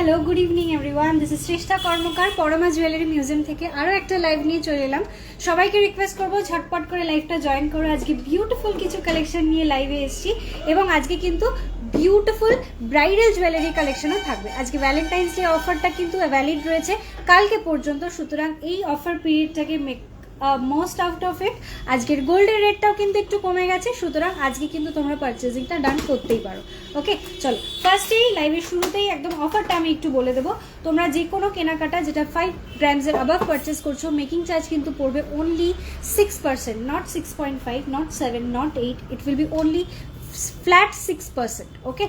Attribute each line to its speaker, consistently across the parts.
Speaker 1: Hello, good evening everyone. This is Shreshtha Karmakar Parama jewellery museum থেকে আরও একটা লাইভ নিয়ে চলে এলাম। সবাইকে রিকোয়েস্ট করবো ঝটপট করে লাইভটা জয়েন করো। আজকে বিউটিফুল কিছু কালেকশন নিয়ে লাইভে এসেছি এবং আজকে কিন্তু বিউটিফুল ব্রাইডাল জুয়েলারি কালেকশনও থাকবে। আজকে ভ্যালেন্টাইন্স ডে অফারটা কিন্তু ভ্যালিড রয়েছে কালকে পর্যন্ত, সুতরাং এই অফার পিরিয়ডটাকে মোস্ট আউট অফ ইট। আজকের গোল্ডের রেটটাও কিন্তু একটু কমে গেছে, সুতরাং আজকে কিন্তু তোমরা পারচেজিংটা ডান করতেই পারো। ওকে, চলো ফার্স্টেই লাইভের শুরুতেই একদম অফারটা আমি একটু বলে দেবো। তোমরা যে কোনো কেনাকাটা যেটা 5 গ্রামসের অ্যাবাভ পারচেস করছো, মেকিং চার্জ কিন্তু পড়বে only 6%, not 6.5, not 7, not 8, it will be only flat 6%। ওকে,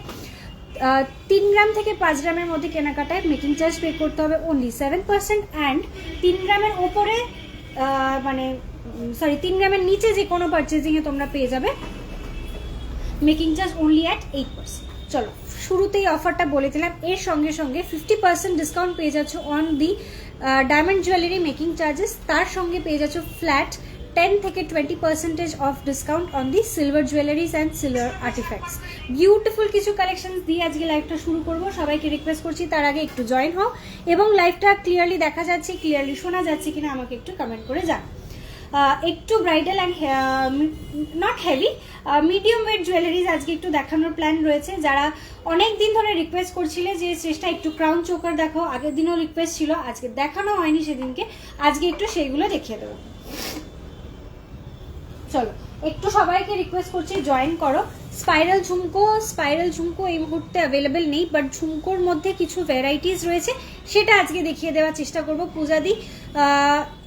Speaker 1: 3 গ্রাম থেকে 5 গ্রামের মধ্যে কেনাকাটায় মেকিং চার্জ পে করতে হবে অনলি 7%, অ্যান্ড 3 গ্রামের ওপরে মানে 3 গ্রামের নিচে যে কোনো পারচেজিংয়ে তোমরা পেয়ে যাবে মেকিং চার্জ অনলি অ্যাট 8%। চলো শুরুতেই অফারটা বলে দিলাম, এর সঙ্গে সঙ্গে 50% ডিসকাউন্ট পেয়ে যাচ্ছ on the diamond jewellery making charges. তার সঙ্গে পেয়ে যাচ্ছ ফ্ল্যাট 10 থেকে 20% of discount on the silver jewelleries and silver artefacts. Beautiful কিছু কালেকশন দিয়ে আজকে লাইভটা শুরু করব। সবাইকে রিকোয়েস্ট করছি তার আগে একটু জয়েন হও এবং লাইভটা ক্লিয়ারলি দেখা যাচ্ছে, ক্লিয়ারলি শোনা যাচ্ছে কিনা আমাকে একটু কমেন্ট করে জান। একটু bridal and not heavy medium weight jewelleries আজকে একটু দেখানোর প্ল্যান রয়েছে। যারা অনেক দিন ধরে রিকোয়েস্ট করছিলে যে চেষ্টা একটু ক্রাউন চোকার দেখাও, আগের দিনও রিকোয়েস্ট ছিল, আজকে দেখানো হয়নি সেদিনকে, আজকে একটু সেইগুলো দেখিয়ে দেবো। চলো একটু সবাইকে রিকোয়েস্ট করছি জয়েন করো। স্পাইরাল ঝুমকো এই মুহূর্তে অ্যাভেলেবেল নেই, বাট ঝুমকোর মধ্যে কিছু ভ্যারাইটিস রয়েছে, সেটা আজকে দেখিয়ে দেওয়ার চেষ্টা করবো। পূজাদি,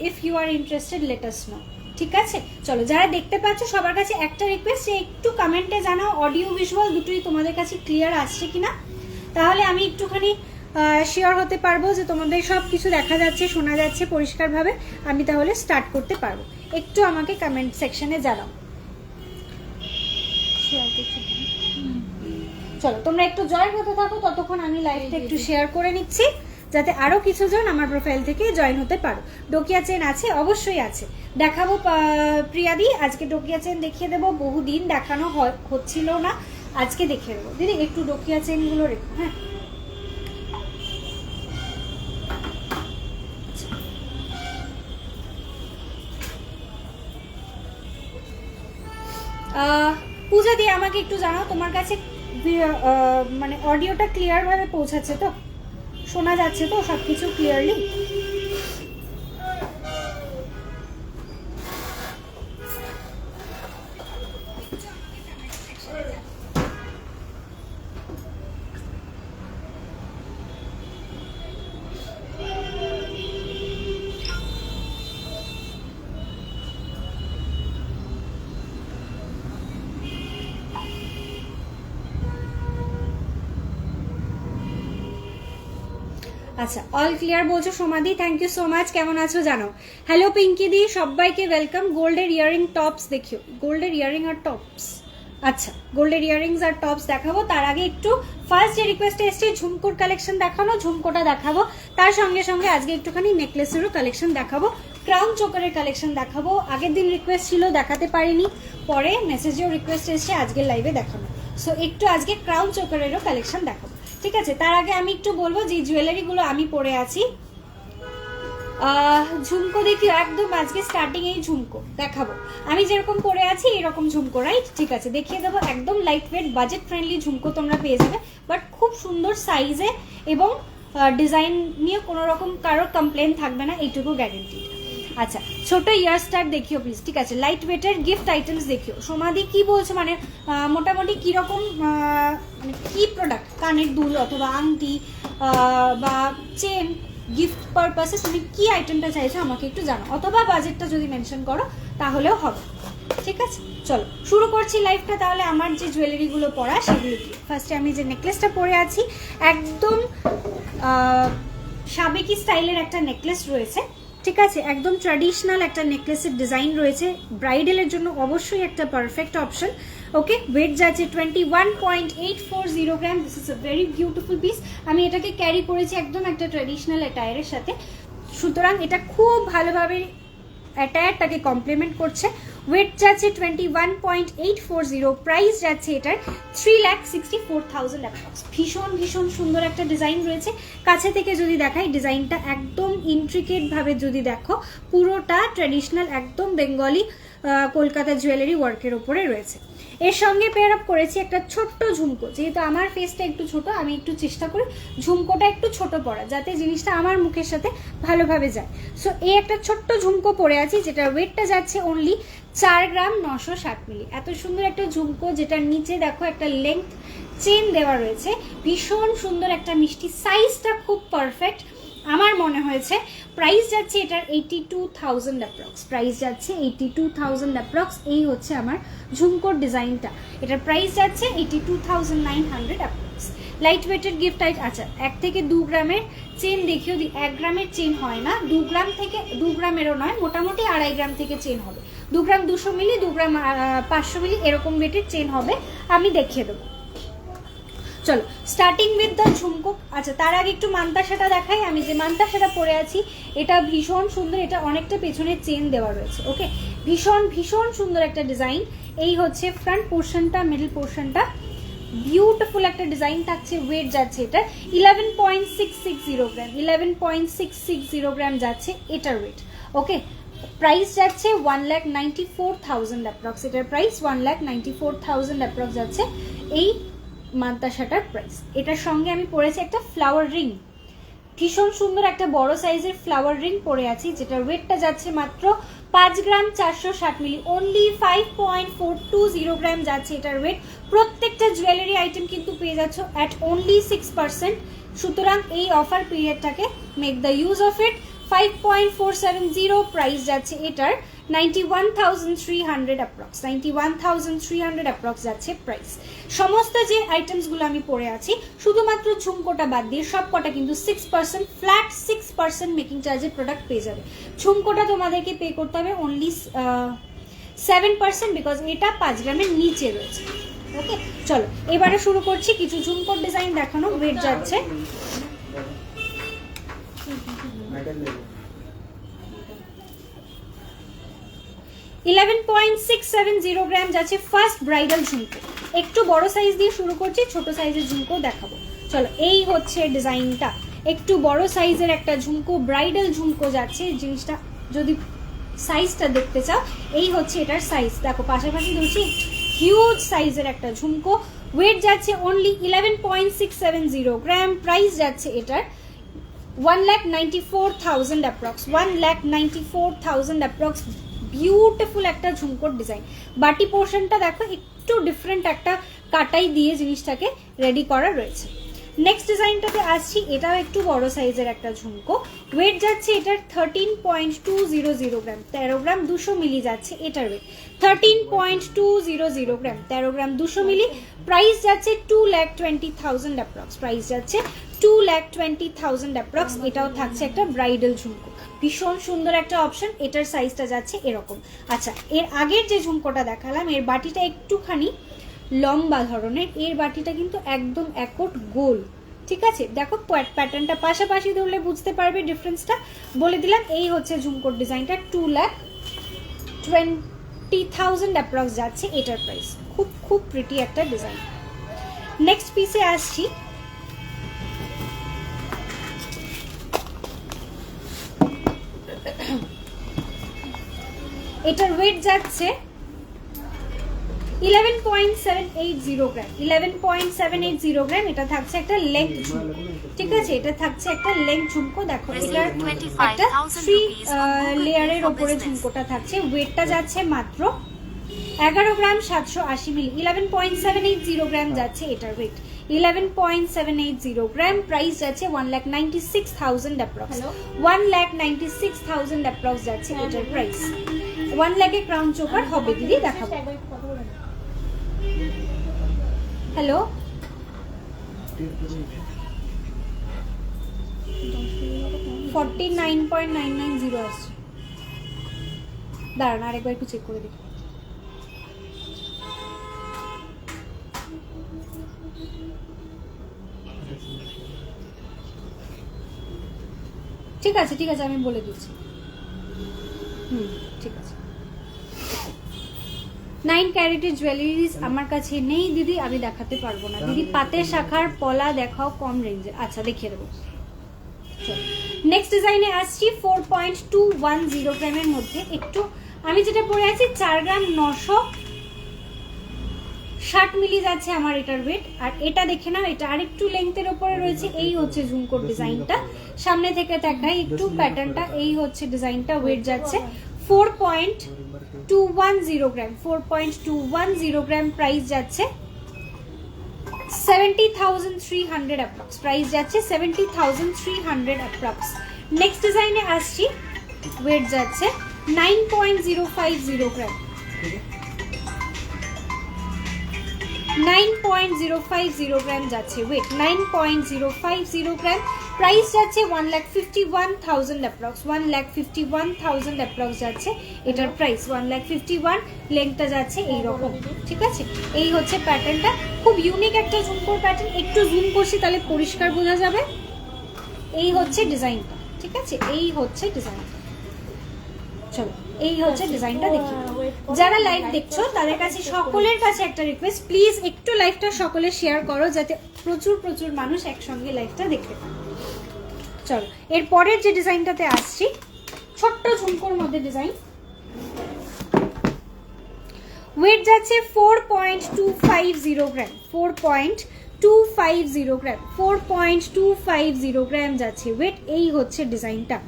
Speaker 1: if you are interested let us know. ঠিক আছে, চলো যারা দেখতে পাচ্ছ সবার কাছে একটা রিকোয়েস্ট, যে একটু কমেন্টে জানাও অডিও ভিজুয়াল দুটোই তোমাদের কাছে ক্লিয়ার আসছে কিনা, তাহলে আমি একটুখানি শিওর হতে পারবো যে তোমাদের সব কিছু দেখা যাচ্ছে, শোনা যাচ্ছে পরিষ্কারভাবে, আমি তাহলে স্টার্ট করতে পারবো। একটু আমাকে কমেন্ট সেকশনে জানাও। চলো তোমরা একটু জয়েন হতে থাকো, ততক্ষণ আমি লাইভটা একটু শেয়ার করে নিচ্ছি যাতে আরো কিছু জন আমার প্রোফাইল থেকে জয়েন হতে পারো। ডোকিয়া চেন আছে, অবশ্যই আছে, দেখাবো প্রিয়াদি। আজকে ডোকিয়া চেন দেখিয়ে দেবো, বহুদিন দেখানো হচ্ছিল না, আজকে দেখিয়ে দেবো। দিদি একটু ডোকিয়া চেন গুলো রেখো। হ্যাঁ, পূজা দিয়ে আমাকে একটু জানাও তোমার কাছে মানে অডিওটা ক্লিয়ার ভাবে পৌঁছাচ্ছে তো, শোনা যাচ্ছে তো সবকিছু ক্লিয়ারলি? আচ্ছা, অল ক্লিয়ার বলছো সমাধি, থ্যাংক ইউ সো মাচ। কেমন আছো জানো? হ্যালো পিঙ্কি দি, সবাইকে ওয়েলকাম। গোল্ডের ইয়ারিং টপস দেখিও, গোল্ডের ইয়ারিং আর টপস। আচ্ছা, গোল্ডের ইয়ারিংস আর টপস দেখাবো। তার আগে একটু ফার্স্ট যে রিকোয়েস্টে এসছে ঝুমকোর কালেকশন দেখানো, ঝুমকোটা দেখাবো। তার সঙ্গে সঙ্গে আজকে একটুখানি নেকলেসেরও কালেকশন দেখাবো, ক্রাউন চোকারের কালেকশন দেখাবো। আগের দিন রিকোয়েস্ট ছিল, দেখাতে পারিনি, পরে মেসেজেও রিকোয়েস্ট এসছে আজকের লাইভে দেখানো। সো একটু আজকে ক্রাউন চোকারেরও কালেকশন দেখাবো। ঠিক আছে, তার আগে আমি একটু বলবো যে জুয়েলারিগুলো আমি পরে আছি। ঝুমকো দেখিও, একদম আজকে স্টার্টিং এই ঝুমকো দেখাবো। আমি যেরকম পরে আছি এরকম ঝুমকো, রাইট? ঠিক আছে, দেখিয়ে দেবো। একদম লাইট ওয়েট বাজেট ফ্রেন্ডলি ঝুমকো তোমরা পেয়ে যাবে, বাট খুব সুন্দর সাইজে এবং ডিজাইন নিয়ে কোনো রকম কারোর কমপ্লেন থাকবে না, এইটুকু গ্যারেন্টি। আচ্ছা, ছোট ইয়ার স্টার দেখিও প্লিজ। ঠিক আছে, লাইট ওয়েটের গিফট আইটেমস দেখিও। সমাধি কি বলছো, মানে মোটামুটি কিরকম মানে কি প্রোডাক্ট, কানের দুল অথবা আংটি বা চেন, গিফট পারপাসে তুমি কি আইটেমটা চাইছো আমাকে একটু জানো, অথবা বাজেটটা যদি মেনশন করো তাহলেও হবে। ঠিক আছে, চলো শুরু করছি লাইভটা। তাহলে আমার যে জুয়েলারিগুলো পরা সেগুলো কি। ফার্স্টে আমি যে নেকলেসটা পরে আছি, একদম সাবেকি স্টাইলের একটা নেকলেস রয়েছে। ঠিক আছে, একদম ট্র্যাডিশনাল একটা নেকলেসের ডিজাইন রয়েছে, ব্রাইডালের জন্য অবশ্যই একটা পারফেক্ট অপশন। ওকে, ওয়েট যাচ্ছে 21.840 gram. This is a very beautiful piece. আমি এটাকে ক্যারি করেছি একদম একটা ট্র্যাডিশনাল অ্যাটায়ারের সাথে, সুতরাং এটা খুব ভালোভাবে অ্যাটায়ারটাকে কমপ্লিমেন্ট করছে। ওয়েট যাচ্ছে 21.840, প্রাইস যাচ্ছে এটার 3,64,000 অ্যাপ্রক্স। ভীষণ ভীষণ সুন্দর একটা ডিজাইন রয়েছে। কাছে থেকে যদি দেখাই ডিজাইনটা একদম ইন্ট্রিকেট ভাবে যদি দেখো, পুরোটা ট্র্যাডিশনাল একদম বেঙ্গলি কলকাতা জুয়েলারি ওয়ার্কের ওপরে রয়েছে। এর সঙ্গে পেয়ার আপ করেছি একটা ছোট্ট ঝুমকো। যেহেতু আমার ফেসটা একটু ছোট, আমি একটু চেষ্টা করি ঝুমকোটা একটু ছোট পরা, যাতে জিনিসটা আমার মুখের সাথে ভালোভাবে যায়। সো এই একটা ছোট্ট ঝুমকো পরে আছি, যেটা ওয়েটটা যাচ্ছে অনলি 4 গ্রাম 960 মিলি। এত সুন্দর একটা ঝুমকো, যেটার নিচে দেখো একটা লেংথ চেন দেওয়া রয়েছে। ভীষণ সুন্দর একটা মিষ্টি, সাইজটা খুব পারফেক্ট আমার মনে হয়েছে। প্রাইস যাচ্ছে এটার 82,000 অ্যাপ্রক্স। প্রাইস যাচ্ছে 82,000 অ্যাপ্রক্স। এই হচ্ছে আমার ঝুমকোর ডিজাইনটা। এটার প্রাইস যাচ্ছে 82,900 approx. Light weighted gift item. আচ্ছা, 1 থেকে 2 গ্রামের চেন দেখিও দিই। 1 গ্রামের চেন হয় না, 2 গ্রাম থেকে 2 গ্রামেরও নয়, মোটামুটি 2.5 গ্রাম থেকে চেন হবে। 2 গ্রাম 200 মিলি, 2 গ্রাম 500 মিলি, এরকম ওয়েটের চেন হবে। আমি দেখিয়ে দেবো। চলো স্টার্টিং উইথ দ্য ঝুমকো। আচ্ছা, তার আগে একটু মান্তাসাটা দেখাই। আমি যে মান্তাসাটা পরে আছি এটা ভীষণ সুন্দর, এটা অনেকটা পেছনে চেন দেওয়া রয়েছে। ওকে, ভীষণ ভীষণ সুন্দর একটা ডিজাইন। এই হচ্ছে ফ্রন্ট পোর্শনটা, মিডল পোর্শনটা বিউটিফুল একটা ডিজাইন থাকছে। ওয়েট যাচ্ছে এটা 11.660 গ্রাম। 11.660 গ্রাম যাচ্ছে এটার ওয়েট। ওকে, প্রাইস যাচ্ছে 1,94,000 অ্যাপ্রক্স। এটার প্রাইস 1,94,000 অ্যাপ্রক্স যাচ্ছে এই মান্তাসাটার প্রাইস। এটার সঙ্গে আমি পরেছি একটা ফ্লাওয়ার রিং, ভীষণ সুন্দর একটা বড় সাইজের ফ্লাওয়ার রিং পরে আছি, যেটার ওয়েটটা যাচ্ছে মাত্র 5 গ্রাম 460 মিলি। অনলি 5.420 গ্রাম যাচ্ছে এটার ওয়েট। প্রত্যেকটা জুয়েলারি আইটেম কিন্তু পেয়ে যাচ্ছ অ্যাট অনলি 6%। সুতরাং এই অফার পিরিয়ডটাকে make the use of it. 5.470 price যাচ্ছে এটার 91,300 অ্যাপ্রক্স। 91,300 অ্যাপ্রক্স যাচ্ছে প্রাইস। সমস্ত যে আইটেমসগুলো আমি পরে আছি, শুধুমাত্র ঝুমকোটা বাদ দিয়ে সব কটা কিন্তু 6% ফ্ল্যাট 6% মেকিং চার্জের প্রোডাক্ট পেয়ে যাবে। ঝুমকোটা তোমাদেরকে পে করতে হবে অনলি 7%, বিকজ এটা 5 গ্রামের নিচে রয়েছে। ওকে, চলো এবারে শুরু করছি কিছু ঝুমকোর ডিজাইন দেখানো। ওয়েট যাচ্ছে 11.670 গ্রাম যাচ্ছে ফার্স্ট ব্রাইডাল ঝুমকো। একটু বড় সাইজ দিয়ে শুরু করছি, ছোট সাইজের ঝুমকো দেখাবো। চলো, এই হচ্ছে ডিজাইনটা, একটু বড় সাইজের একটা ঝুমকো, ব্রাইডাল ঝুমকো যাচ্ছে। জিনিসটা যদি সাইজটা দেখতে চাও, এই হচ্ছে এটার সাইজ। দেখো পাশাপাশি ধরছি, হিউজ সাইজের একটা ঝুমকো। ওয়েট যাচ্ছে অনলি 11.670 গ্রাম। প্রাইস যাচ্ছে এটার 1,94,000 অ্যাপ্রক্স। 1,94,000 অ্যাপ্রক্স। বিউটিফুল একটা ঝুমকোর ডিজাইন। বাটি পোর্শনটা দেখো একটু ডিফারেন্ট একটা কাটাই দিয়ে জিনিসটাকে রেডি করা রয়েছে। নেক্সট ডিজাইনটাতে আসছি, এটাও একটু বড় সাইজের একটা ঝুমকো। ওয়েট যাচ্ছে এটার 13.200 গ্রাম। 13 গ্রাম 200 মিলি যাচ্ছে এটার ওয়েট। 13.200 গ্রাম, 13 গ্রাম 200 মিলি। প্রাইস যাচ্ছে 2,20,000 অ্যাপ্রক্স। প্রাইস যাচ্ছে 2,20,000 অ্যাপ্রক্স। এটাও থাকছে একটা ব্রাইডাল ঝুমকো, ভীষণ সুন্দর একটা অপশন। এটার সাইজটা যাচ্ছে এরকম। আচ্ছা, এর আগের যে ঝুমকোটা দেখালাম, এর বাটিটা একটুখানি লম্বা ধরনের, এর বাটিটা কিন্তু একদম একট গোল। ঠিক আছে, দেখো প্যাটার্নটা পাশাপাশি ধরলে বুঝতে পারবে ডিফারেন্সটা। বলে দিলাম, এই হচ্ছে ঝুমকোর ডিজাইনটা। 2,20,000 অ্যাপ্রক্স যাচ্ছে এটার প্রাইস। খুব খুব প্রিটি একটা ডিজাইন। নেক্সট পিসে আসছি। এটার ওয়েট যাচ্ছে 11.780 গ্রাম। 11.780 গ্রাম। এটা থাকছে একটা লেংথ ঝুমকো। ঠিক আছে, এটা থাকছে একটা লেংথ ঝুমকো। দেখো এটার একটা 3 লেয়ারের ওপরে ঝুমকোটা থাকছে। ওয়েটটা যাচ্ছে মাত্র 11 গ্রাম 780 মিলি। 11.780 গ্রাম যাচ্ছে এটার ওয়েট। 11.780 গ্রাম। প্রাইস যাচ্ছে 1,96,000 অ্যাপ্রক্স। 1,96,000 অ্যাপ্রক্স যাচ্ছে এটার প্রাইস। 1 লাখে ক্রাউন চোকার হবে দিদি, দেখাবো। হ্যালো, 49.990 আসছে। দাঁড়ান আরেকবার একটু চেক করে দেখি। ঠিক আছে, ঠিক আছে, আমি বলে দিচ্ছি। ঠিক আছে। 9 ক্যারেটের জুয়েলারিজ আমার কাছে নেই দিদি, আমি দেখাতে পারবো না দিদি। পাতের শাখার পলা দেখাও কম রেঞ্জে। আচ্ছা দেখিয়ে দেবো। নেক্সট ডিজাইনে আসছি 4.210 গ্রামের মধ্যে। একটু আমি যেটা পরে আছি 4 গ্রাম 960 মিলি যাচ্ছে আমার এটার ওয়েট। আর এটা দেখে নাও, এটা আরেকটু লেন্থের উপরে রয়েছে। এই হচ্ছে ঝুমকোর ডিজাইনটা, সামনে থেকে দেখাই একটু প্যাটার্নটা। এই হচ্ছে ডিজাইনটা, ওয়েট যাচ্ছে 4.210 গ্রাম। 4.210 গ্রাম, প্রাইস যাচ্ছে 70,300 অ্যাপ্রক্স। প্রাইস যাচ্ছে 70,300 অ্যাপ্রক্স। নেক্সট ডিজাইনে আসছি, ওয়েট যাচ্ছে 9.050 গ্রাম। 9.050 গ্রাম যাচ্ছে ওয়েট, 9.050 গ্রাম। প্রাইস যাচ্ছে 1,51,000 অ্যাপ্রক্স। 1,51,000 অ্যাপ্রক্স যাচ্ছে এটার প্রাইস। 1,51,000। লেন্থটা যাচ্ছে এইরকম, ঠিক আছে। এই হচ্ছে প্যাটার্নটা, খুব ইউনিক একটা ঝুমকোর প্যাটার্ন। একটু জুম করছি তাহলে পরিষ্কার বোঝা যাবে। এই হচ্ছে ডিজাইনটা, ঠিক আছে। এই হচ্ছে ডিজাইন। চলো এই হচ্ছে ডিজাইনটা দেখি। যারা লাইভ দেখছো তাদের কাছে, সকলের কাছে একটা রিকোয়েস্ট, প্লিজ একটু লাইভটা সকলে শেয়ার করো, যাতে প্রচুর প্রচুর মানুষ একসঙ্গে লাইভটা দেখতে পায়। চলো এর পরের যে ডিজাইনটাতে আসছি, ছোট্ট ঝুমকোর মধ্যে ডিজাইন। ওয়েট যাচ্ছে 4.250 গ্রাম। 4.250 গ্রাম। 4.250 গ্রাম যাচ্ছে ওয়েট। এই হচ্ছে ডিজাইনটা।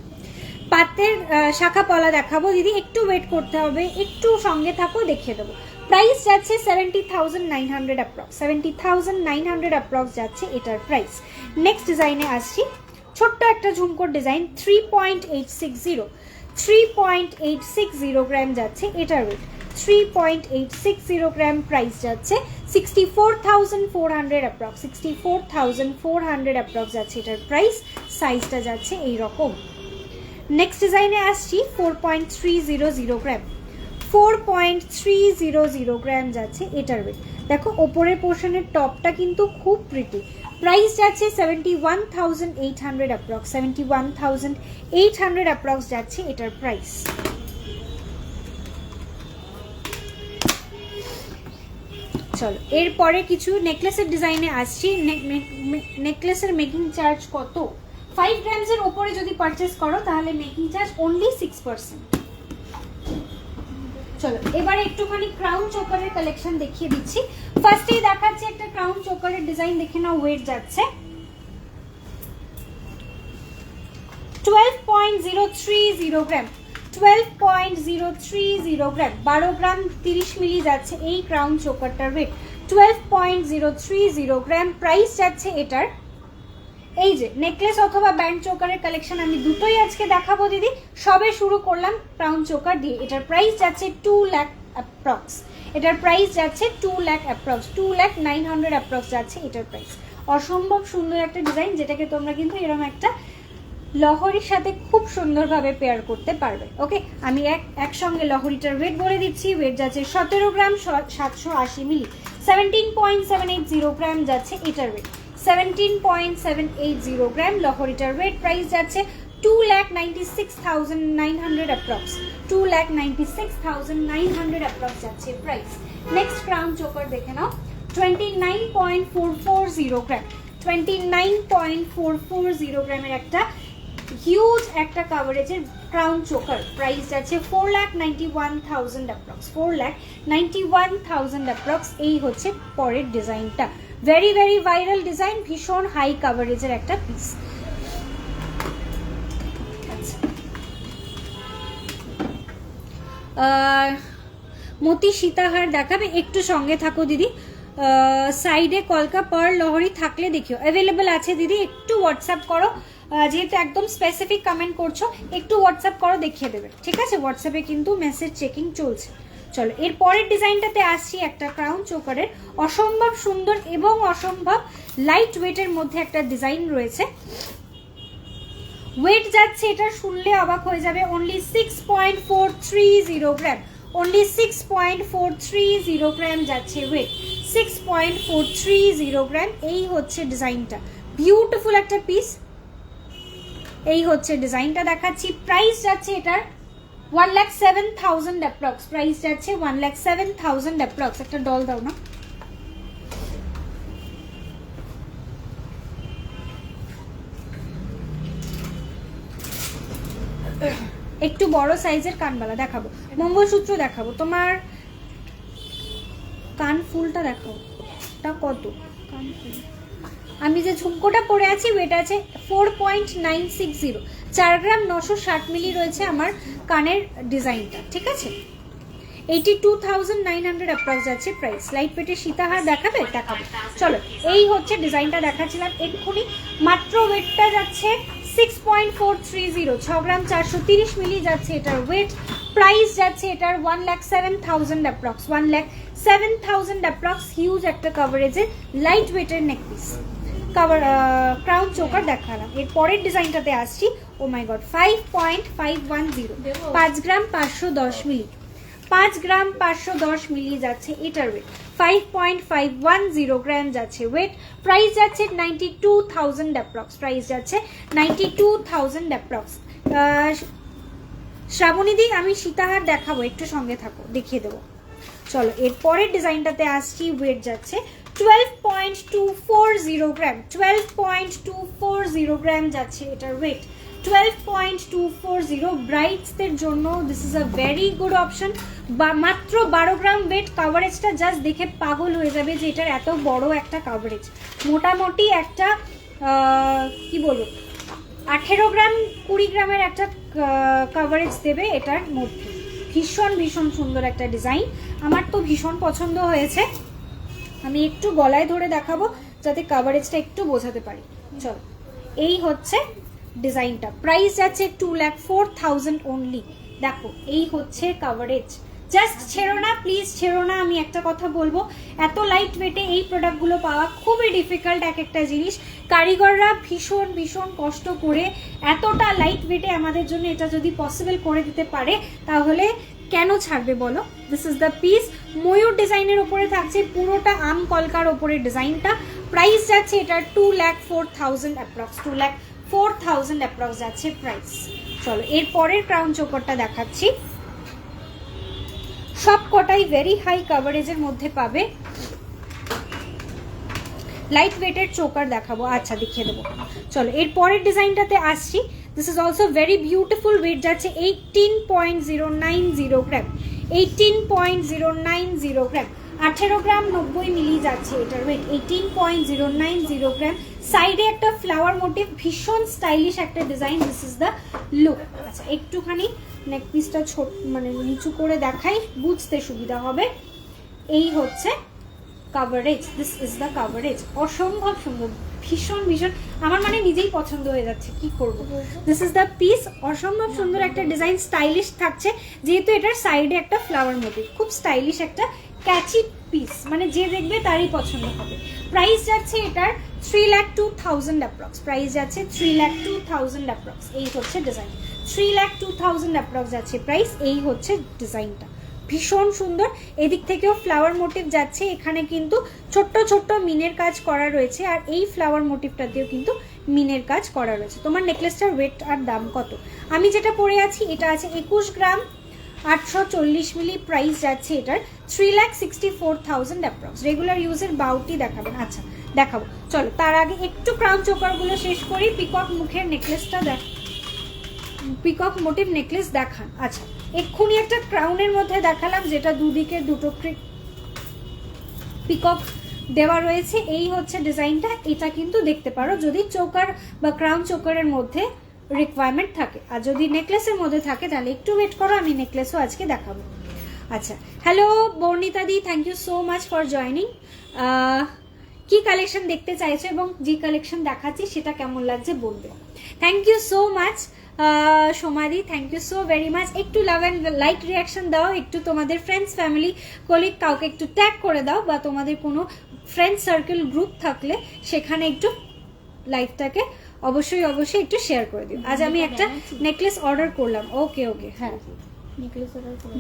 Speaker 1: পাতের শাখা পলা দেখাবো দিদি, একটু ওয়েট করতে হবে, একটু সঙ্গে থাকো, দেখিয়ে দেবো। প্রাইস যাচ্ছে 70,900 অ্যাপ্রক্স। 70,900 অ্যাপ্রক্স যাচ্ছে এটার প্রাইস। নেক্সট ডিজাইনে আসছি, ছোট্ট একটা ঝুমকোর ডিজাইন। 3.860 3.860 গ্রাম যাচ্ছে এটার ওয়েট। 3.860 গ্রাম, প্রাইস যাচ্ছে 64,400 অ্যাপ্রক্স। 64,400 অ্যাপ্রক্স যাচ্ছে এটার প্রাইস। সাইজটা যাচ্ছে এইরকম। নেক্সট ডিজাইনে আসছি 4.300 গ্রাম। 4.300 গ্রাম যাচ্ছে এটার ওয়েট। দেখো ওপরের পোর্শনের টপটা কিন্তু খুব প্রিটি। প্রাইস যাচ্ছে 71,800 অ্যাপ্রক্স। 71,800 অ্যাপ্রক্স যাচ্ছে এটার প্রাইস। চলো এরপরে কিছু নেকলেসের ডিজাইনে আসছি। নেকলেসের মেকিং চার্জ কত? 5 গ্রামসের ওপরে যদি পারচেস করো তাহলে মেকিং চার্জ অনলি 6%। চলো এবারে একটুখানি ক্রাউন চোকারের কালেকশন দেখিয়ে দিচ্ছি। ফার্স্টেই দেখাচ্ছি একটা ক্রাউন চোকারের ডিজাইন, দেখে নাও। ওয়েট যাচ্ছে 12.030 গ্রাম। 12.030 গ্রাম, 12 গ্রাম 30 মিলি যাচ্ছে এই ক্রাউন চোকারটার ওয়েট। 12.030 গ্রাম, প্রাইস যাচ্ছে এটার। এই যে নেকলেস অথবা ব্যান্ড চোকারের কালেকশন আমি দুটোই আজকে দেখাবো দিদি। সবে শুরু করলাম ক্রাউন চোকার দিয়ে। এটার প্রাইস যাচ্ছে 2 লাখ অ্যাপ্রক্স। এটার প্রাইস যাচ্ছে 2 লাখ অ্যাপ্রক্স। 2,09,000 অ্যাপ্রক্স যাচ্ছে এটার প্রাইস। অসম্ভব সুন্দর একটা ডিজাইন, যেটাকে তোমরা কিন্তু এরকম একটা লহরির সাথে খুব সুন্দরভাবে পেয়ার করতে পারবে। ওকে, আমি একসঙ্গে লহরিটার ওয়েট বলে দিচ্ছি। ওয়েট যাচ্ছে 17 গ্রাম 780 মিলি। 17.780 গ্রাম যাচ্ছে এটার ওয়েট। 17.780 গ্রাম লহরিটার ওয়েট। প্রাইস যাচ্ছে 2,96,900 অ্যাপ্রক্স। 2,96,900 অ্যাপ্রক্স যাচ্ছে প্রাইস। নেক্সট ক্রাউন চোকার দেখে নাও। 29.440 গ্রাম। 29.440 গ্রামের একটা হিউজ একটা কাভারেজের ক্রাউন চোকার। প্রাইস যাচ্ছে 4,91,000 অ্যাপ্রক্স। 4,91,000 অ্যাপ্রক্স। এই হচ্ছে পরের ডিজাইনটা। ভেরি ভেরি ভাইরাল ডিজাইন, ভীষণ হাই কাভারেজের একটা পিস। মতি সীতাহার দেখাবে, একটু সঙ্গে থাকো দিদি। সাইডে কলকা পার্ল লহরি থাকলে দেখিও। অ্যাভেলেবেল আছে দিদি, একটু হোয়াটসঅ্যাপ করো। যেহেতু একদম স্পেসিফিক কমেন্ট করছো, একটু হোয়াটসঅ্যাপ করো, দেখিয়ে দেবে, ঠিক আছে। হোয়াটসঅ্যাপে কিন্তু মেসেজ চেকিং চলছে। চলো এর পরের ডিজাইনটাতে আসছি, একটা ক্রাউন চোকারের। অসম্ভব সুন্দর এবং অসম্ভব লাইট ওয়েটের মধ্যে একটা ডিজাইন রয়েছে। ওয়েট যাচ্ছে, এটা শুনলে অবাক হয়ে যাবে, অনলি 6.430 গ্রাম। অনলি 6.430 গ্রাম যাচ্ছে ওয়েট। 6.430 গ্রাম। এই হচ্ছে ডিজাইনটা, বিউটিফুল একটা পিস। এই হচ্ছে ডিজাইনটা দেখাচ্ছি। প্রাইস যাচ্ছে এটার 1,07,000 অ্যাপ্রক্স প্রাইস যাচ্ছে, 1,07,000 অ্যাপ্রক্স। একটা ডল দাও না। একটু বড় সাইজের কানবালা দেখাবো, মঙ্গলসূত্র দেখাবো, তোমার কান ফুলটা দেখাও, এটা কত কান ফুল। আমি যে ঝুমকোটা পরে আছি ওয়েট আছে 4.960, 4 গ্রাম 960 মিলি রয়েছে আমার কানের ডিজাইনটা, ঠিক আছে। 82,900 অ্যাপ্রক্স যাচ্ছে প্রাইস। লাইট ওয়েটের সীতাহার দেখাবে? দেখাবো, চলো। এই হচ্ছে ডিজাইনটা দেখাচ্ছিলাম এক্ষুনি, মাত্র ওয়েটটা যাচ্ছে 6.430, 6 গ্রাম 430 মিলি যাচ্ছে এটার ওয়েট। প্রাইস যাচ্ছে এটার 1,07,000 অ্যাপ্রক্স, 1,07,000 অ্যাপ্রক্স। হিউজ একটা কাভারেজের লাইট ওয়েটের নেকপিস, ক্রাউন চোকার দেখালাম। এর পরের ডিজাইনটাতে আসছি। ও মাই গড, 5.510, 5 গ্রাম 510 মিলি, 5 গ্রাম 510 মিলি যাচ্ছে এটার ওয়েট। 5.510 গ্রাম যাচ্ছে ওয়েট। প্রাইস যাচ্ছে 92,000 অ্যাপ্রক্স, প্রাইস যাচ্ছে 92,000 অ্যাপ্রক্স। শ্রাবণীদি আমি সীতাহার দেখাবো, একটু সঙ্গে থাকো, দেখিয়ে দেবো। চলো এর পরের ডিজাইনটাতে আসছি। ওয়েট যাচ্ছে 12.240 গ্রাম, 12.240 গ্রাম যাচ্ছে এটার ওয়েট। 12.240 ব্রাইডসদের জন্য this is a very good option. বা মাত্র 12 গ্রাম ওয়েট। কাভারেজটা জাস্ট দেখে পাগল হয়ে যাবে যে এটার এত বড় একটা কাভারেজ। মোটামুটি একটা কি বলবো 18 গ্রাম 20 গ্রামের একটা কাভারেজ দেবে এটার মধ্যে। ভীষণ ভীষণ সুন্দর একটা ডিজাইন, আমার তো ভীষণ পছন্দ হয়েছে। আমি একটু গলায় ধরে দেখাবো যাতে কাভারেজটা একটু বোঝাতে পারি। চলো এই হচ্ছে ডিজাইনটা। প্রাইস যাচ্ছে 2,04,000 অনলি। দেখো এই হচ্ছে কাভারেজ। জাস্ট ছেড়ো না প্লিজ, ছেড়ো না। আমি একটা কথা বলবো, এত লাইট ওয়েটে এই প্রোডাক্টগুলো পাওয়া খুবই ডিফিকাল্ট। এক একটা জিনিস কারিগররা ভীষণ ভীষণ কষ্ট করে এতটা লাইট ওয়েটে আমাদের জন্য এটা যদি পসিবল করে দিতে পারে তাহলে কেন ছাড়বে বলো। This is the piece. ময়ূর ডিজাইনের উপরে থাকছে, পুরোটা আম কলকার ওপরে ডিজাইনটা। প্রাইস যাচ্ছে এটা 2,04,000 অ্যাপ্রক্স, 2,04,000 অ্যাপ্রক্স যাচ্ছে প্রাইস। চলো এর পরের ক্রাউন চোকারটা দেখাচ্ছি। সব কটাই ভেরি হাই কাভারেজের মধ্যে পাবে। লাইট ওয়েটের চোকার দেখাবো, আচ্ছা দেখিয়ে দেবো। চলো এর পরের ডিজাইনটাতে আসছি। This is also very beautiful. Weight যাচ্ছে 18.090 গ্রাম, 18.090 গ্রাম, 18 গ্রাম 90 মিলি যাচ্ছে এটার ওয়েট। 18.090 গ্রাম। সাইডে একটা ফ্লাওয়ার মোটিভ, ভীষণ স্টাইলিশ একটা design. This is the look. আচ্ছা একটুখানি নেক পিসটা ছোট মানে নিচু করে দেখাই, বুঝতে সুবিধা হবে। এই হচ্ছে coverage, this is the coverage. অসম্ভব সুন্দর, ভীষণ ভীষণ আমার মানে নিজেই পছন্দ হয়ে যাচ্ছে, কি করব। This is the piece. অসম্ভব সুন্দর একটা ডিজাইন, স্টাইলিশ থাকছে যেহেতু এটার সাইডে একটা ফ্লাওয়ার মোটিভ। খুব স্টাইলিশ একটা ক্যাচি পিস, মানে যে দেখবে তারই পছন্দ হবে। প্রাইস যাচ্ছে এটার 3,02,000 অ্যাপ্রক্স, প্রাইস যাচ্ছে 3,02,000 অ্যাপ্রক্স। এই হচ্ছে ডিজাইন, 3,02,000 অ্যাপ্রক্স যাচ্ছে প্রাইস। এই হচ্ছে ডিজাইনটা, ভীষণ সুন্দর। এদিক থেকেও ফ্লাওয়ার মোটিভ যাচ্ছে, এখানে কিন্তু ছোট্ট ছোট্ট মিনের কাজ করা রয়েছে, আর এই ফ্লাওয়ার মোটিভটাতেও কিন্তু মিনের কাজ করা রয়েছে। তোমার নেকলেসটার ওয়েট আর দাম কত? আমি যেটা পরে আছি এটা আছে 21 গ্রাম 840 মিলি। প্রাইস যাচ্ছে এটার 3,64,000 অ্যাপ্রক্স। রেগুলার ইউজের বাউটি দেখাবেন? আচ্ছা দেখাবো, চলো। তার আগে একটু ক্রাউন চোকারগুলো শেষ করি। পিকক মুখের নেকলেসটা দেখ, পিকক মোটিভ নেকলেস দেখান। আচ্ছা এক্ষুনি একটা ক্রাউনের মধ্যে দেখালাম যেটা দুদিকে দুটো পিকক দেওয়া রয়েছে। এই হচ্ছে ডিজাইনটা। এটা কিন্তু দেখতে পারো যদি চোকার বা ক্রাউন চোকারের মধ্যে রিকোয়ারমেন্ট থাকে, আর যদি নেকলেসের মধ্যে থাকে তাহলে একটু ওয়েট করো, আমি নেকলেসও আজকে দেখাবো। আচ্ছা হ্যালো বর্ণিতা দি, thank you so much for joining. কি কালেকশন দেখতে চাইছো এবং যে কালেকশন দেখাচ্ছি সেটা কেমন লাগছে বলবে। থ্যাংক ইউ সো মাচ সোমাদি, thank you so very much. একটু লাভ অ্যান্ড লাইক রিয়াকশন দাও, একটু তোমাদের ফ্রেন্ডস ফ্যামিলি কলিগ কাউকে একটু ট্যাগ করে দাও, বা তোমাদের কোনো ফ্রেন্ড সার্কেল গ্রুপ থাকলে সেখানে একটু লাইভটাকে অবশ্যই অবশ্যই একটু শেয়ার করে দিও। আজ আমি একটা নেকলেস অর্ডার করলাম। ওকে ওকে, হ্যাঁ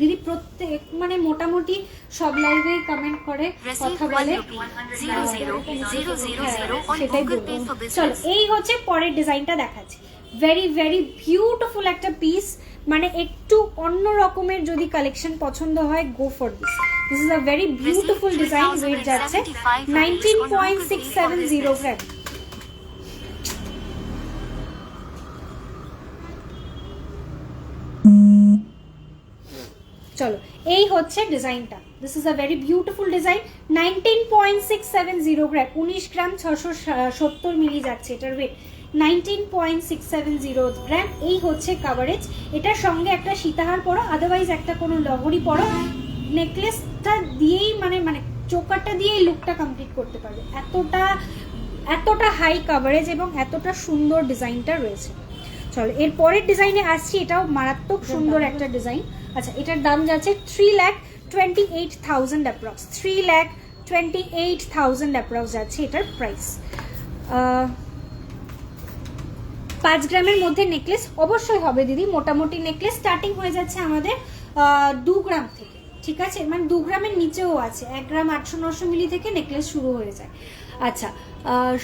Speaker 1: দিদি প্রত্যেক মানে মোটামুটি সব লাইভে কমেন্ট করে কথা বলে, সেটাই বলবো। চলো এই হচ্ছে পরের ডিজাইনটা দেখাচ্ছি। ভেরি ভেরি বিউটিফুল একটা পিস, মানে একটু অন্য রকমের যদি কালেকশন পছন্দ হয়, go for this. This is a very beautiful design. Weight যাচ্ছে 19.670 গ্রাম। চলো, এই হচ্ছে ডিজাইনটা। This is a very beautiful design. 19.670 গ্রাম, 19 গ্রাম 670 মিলি যাচ্ছে এটার ওয়েট। 19.670 গ্রাম। এই হচ্ছে কাভারেজ। এটার সঙ্গে একটা সীতাহার পরো, আদারওয়াইজ একটা কোনো লহরি পরো, নেকলেসটা দিয়েই মানে চোকারটা দিয়েই লুকটা কমপ্লিট করতে পারবে। এতটা হাই কাভারেজ এবং এতটা সুন্দর ডিজাইনটা রয়েছে। চলো, এর পরের ডিজাইনে আসছি। এটাও মারাত্মক সুন্দর একটা ডিজাইন। আচ্ছা, এটার দাম যাচ্ছে 3,28,000 অ্যাপ্রক্স। 3,28,000 অ্যাপ্রক্স যাচ্ছে এটার প্রাইস। 5 গ্রামের মধ্যে নেকলেস অবশ্যই হবে দিদি। মোটামুটি নেকলেস স্টার্টিং হয়ে যাচ্ছে আমাদের 2 গ্রাম থেকে, ঠিক আছে? মানে 2 গ্রামের নিচেও আছে, 1 গ্রাম 800-900 মিলি থেকে নেকলেস শুরু হয়ে যায়। আচ্ছা,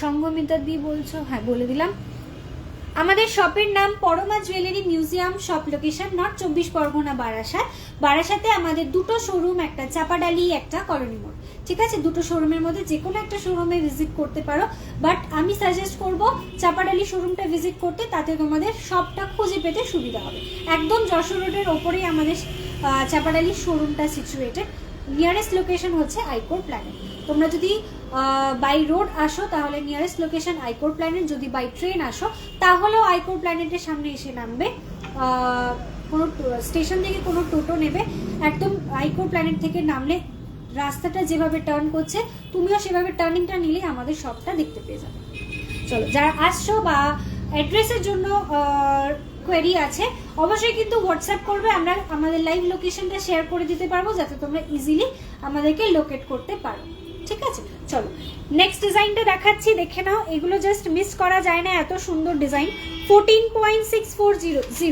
Speaker 1: সঙ্গমিতা দি বলছো, হ্যাঁ বলে দিলাম। আমাদের শপের নাম Parama jewellery museum. Shop location north 24 Pargana, Barasat. বারাসাতে আমাদের দুটো শোরুম, একটা চাপাডালি, একটা কলোনি মোড়, ঠিক আছে? দুটো শোরুমের মধ্যে যে কোনো একটা শোরুমে ভিজিট করতে পারো, বাট আমি সাজেস্ট করব চাপাডালি শোরুমটা ভিজিট করতে, তাতে তোমাদের শপটা খুঁজে পেতে সুবিধা হবে। একদম যশোর রোডের ওপরেই আমাদের চাপাডালি শোরুমটা সিচুয়েটেড। নিয়ারেস্ট লোকেশন হচ্ছে আইকোর প্ল্যানেট। তোমরা যদি বাই রোড আসো তাহলে নিয়ারেস্ট লোকেশন আইকোর প্ল্যানেট, যদি বাই ট্রেন আসো তাহলেও আইকোর প্ল্যানেটের সামনে এসে নামবে। কোনো স্টেশন থেকে কোনো টোটো নেবে, একদম আইকোর প্ল্যানেট থেকে নামলে রাস্তাটা যেভাবে টার্ন করছে তুমিও সেভাবে টার্নিংটা নিলে আমাদের শপটা দেখতে পেয়ে যাবে। চলো, যারা আসছো বা অ্যাড্রেসের জন্য কোয়েরি আছে অবশ্যই কিন্তু হোয়াটসঅ্যাপ করবে, আমরা আমাদের লাইভ লোকেশনটা শেয়ার করে দিতে পারবো যাতে তোমরা ইজিলি আমাদেরকে লোকেট করতে পারো, ঠিক আছে? চলো, নেক্সট ডিজাইনটা দেখাচ্ছি, দেখে নাও। এগুলো জাস্ট মিস করা যায় না, এত সুন্দর ডিজাইন। 14.640,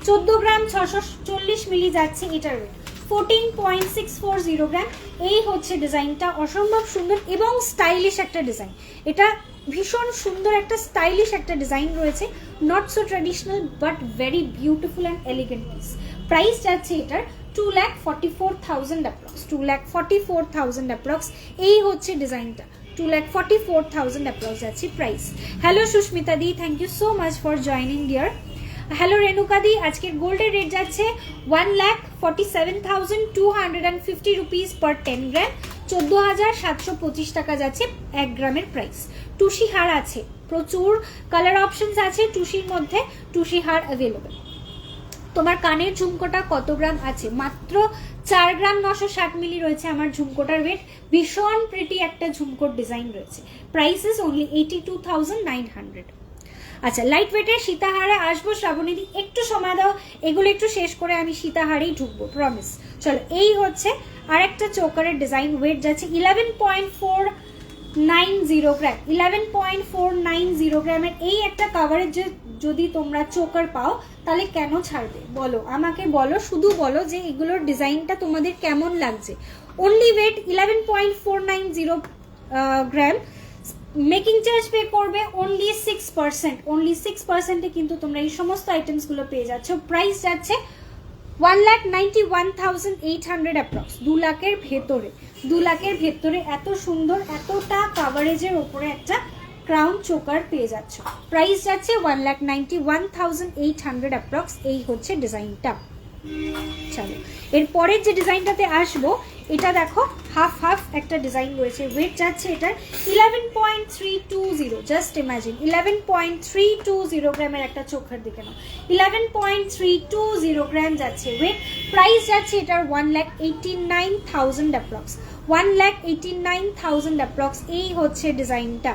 Speaker 1: 14 গ্রাম 640 মিলি যাচ্ছে এটার ওয়েট। 14.640 গ্রাম। এই হচ্ছে ডিজাইনটা, অসম্ভব সুন্দর এবং স্টাইলিশ একটা ডিজাইন। এটা ভীষণ সুন্দর একটা স্টাইলিশ একটা ডিজাইন রয়েছে, not so traditional but very beautiful and elegant piece. Price যাচ্ছে এটার 2,44,000 অ্যাপ্রক্স। 2,44,000 অ্যাপ্রক্স। এই হচ্ছে ডিজাইনটা, 2,44,000 অ্যাপ্রক্স যাচ্ছে price. Hello Susmita di, thank you so much for joining dear. Hello Renuka di, আজকের গোল্ডের রেট যাচ্ছে 1,47,250 রুপিস পার 10 গ্রাম। 14,725 টাকা যাচ্ছে 1 গ্রামের প্রাইস। টুসি হার আছে, প্রচুর কালার অপশনস আছে টুসির মধ্যে, টুসি হার অ্যাভেলেবেল। তোমার কানের ঝুমকোটা কত গ্রাম আছে? মাত্র 4 গ্রাম 960 মিলি রয়েছে আমার ঝুমকোটার ওয়েট। ভীষণ প্রিটি একটা ঝুমকোর ডিজাইন রয়েছে। Price is only 82,900। আচ্ছা, লাইট ওয়েটের সীতাহারে আসবো শ্রাবণীদি, একটু সময় দাও, এগুলো একটু শেষ করে আমি সীতাহারেই ঢুকবো, প্রমিস। চলো, এই হচ্ছে আরেকটা চোকারের ডিজাইন। ওয়েট যাচ্ছে 11.490 গ্রাম। 11.490 গ্রামের এই একটা কাভারেজ যদি তোমরা চোকার পাও তাহলে কেন ছাড়বে বলো? আমাকে বলো, শুধু বলো যে এগুলোর ডিজাইনটা তোমাদের কেমন লাগছে। অনলি ওয়েট 11.490 গ্রাম। মেকিং চার্জ পে করবে অনলি 6%। অনলি 6%-এ কিন্তু তোমরা এই সমস্ত আইটেমসগুলো পেয়ে যাচ্ছ। প্রাইস যাচ্ছে 1,91,800 অ্যাপ্রক্স। 2 লাখের ভেতরে, 2 লাখের ভেতরে এত সুন্দর, এতটা কাভারেজের ওপরে একটা ক্রাউন চোকার পেয়ে যাচ্ছ। প্রাইস যাচ্ছে 1,91,800 অ্যাপ্রক্স। এই হচ্ছে ডিজাইনটা। চলো, এর পরের যে ডিজাইনটাতে আসবো, এটা দেখো হাফ হাফ একটা ডিজাইন রয়েছে। ওয়েট যাচ্ছে এটার 11.320। জাস্ট ইমাজিন 11.320 গ্রামের একটা চোখার দিকে নাও। 11.320 গ্রাম যাচ্ছে ওয়েট। প্রাইস যাচ্ছে এটার 1,89,000 অ্যাপ্রক্স। 1,89,000 অ্যাপ্রক্স। এই হচ্ছে ডিজাইনটা।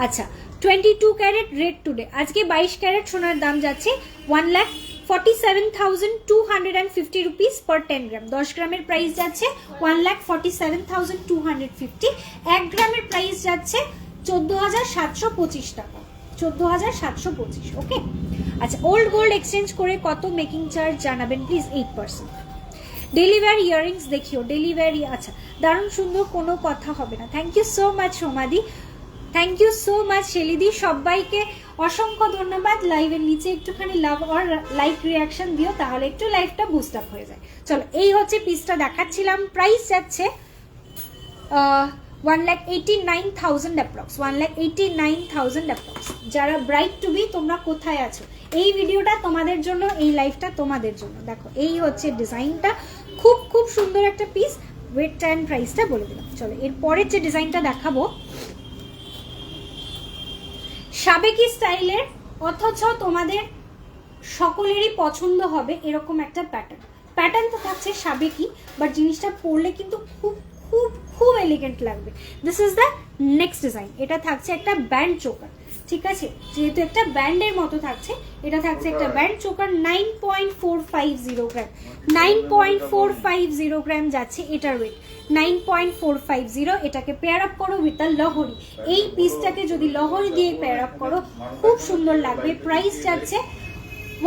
Speaker 1: আচ্ছা, 22 ক্যারেট রেড টুডে, আজকে 22 ক্যারেট সোনার দাম যাচ্ছে 1,47,250 রুপিস পার 10 গ্রাম। 10 গ্রামের প্রাইস যাচ্ছে 1,47,250। 1 গ্রামের প্রাইস যাচ্ছে 14,725 টাকা। 14,725। ওকে, আচ্ছা, ওল্ড গোল্ড এক্সচেঞ্জ করে কত মেকিং চার্জ জানাবেন প্লিজ? 8%। ডেলিভারি ইয়াররিংস দেখিও, ডেলিভারি। আচ্ছা, দারুণ সুন্দর, কোনো কথা হবে না। থ্যাংক ইউ সো মাচ সোমাদি। থ্যাংক ইউ সো মাচ শেলিদি, সবাইকে অসংখ্য ধন্যবাদ। লাইভের নিচে একটুখানি লাভ আর লাইক রিয়াকশন দিও, তাহলে একটু লাইভটা বুস্ট আপ হয়ে যায়। চলো, এই হচ্ছে পিসটা দেখাচ্ছিলাম। প্রাইস যাচ্ছে 1,89,000 অ্যাপ্রক্স, 1,89,000 অ্যাপ্রক্স। যারা ব্রাইড টু বি তোমরা কোথায় আছো, এই ভিডিওটা তোমাদের জন্য, এই লাইভটা তোমাদের জন্য। দেখো এই হচ্ছে ডিজাইনটা, খুব খুব সুন্দর একটা পিস। ওয়েট অ্যান্ড প্রাইসটা বলে দিলাম। চলো এর পরের যে ডিজাইনটা দেখাবো, সাবেকি স্টাইলের, অথচ তোমাদের সকলেরই পছন্দ হবে এরকম একটা প্যাটার্ন তো থাকছে সাবেকি, বাট জিনিসটা পরলে কিন্তু খুব খুব খুব এলিগেন্ট লাগবে। This is the next design. এটা থাকছে একটা ব্যান্ড চোকার, ঠিক আছে, যেহেতু একটা ব্যান্ডের মতো থাকছে, এটা থাকছে একটা ব্যান্ড চোকার। 9.450 গ্রাম, 9.450 গ্রাম যাচ্ছে এটার ওয়েট, 9.450। এটাকে পেয়ার আপ করো উইথ আ লহরি। এই পিসটাকে যদি লহরি দিয়ে পেয়ার আপ করো খুব সুন্দর লাগবে। প্রাইস যাচ্ছে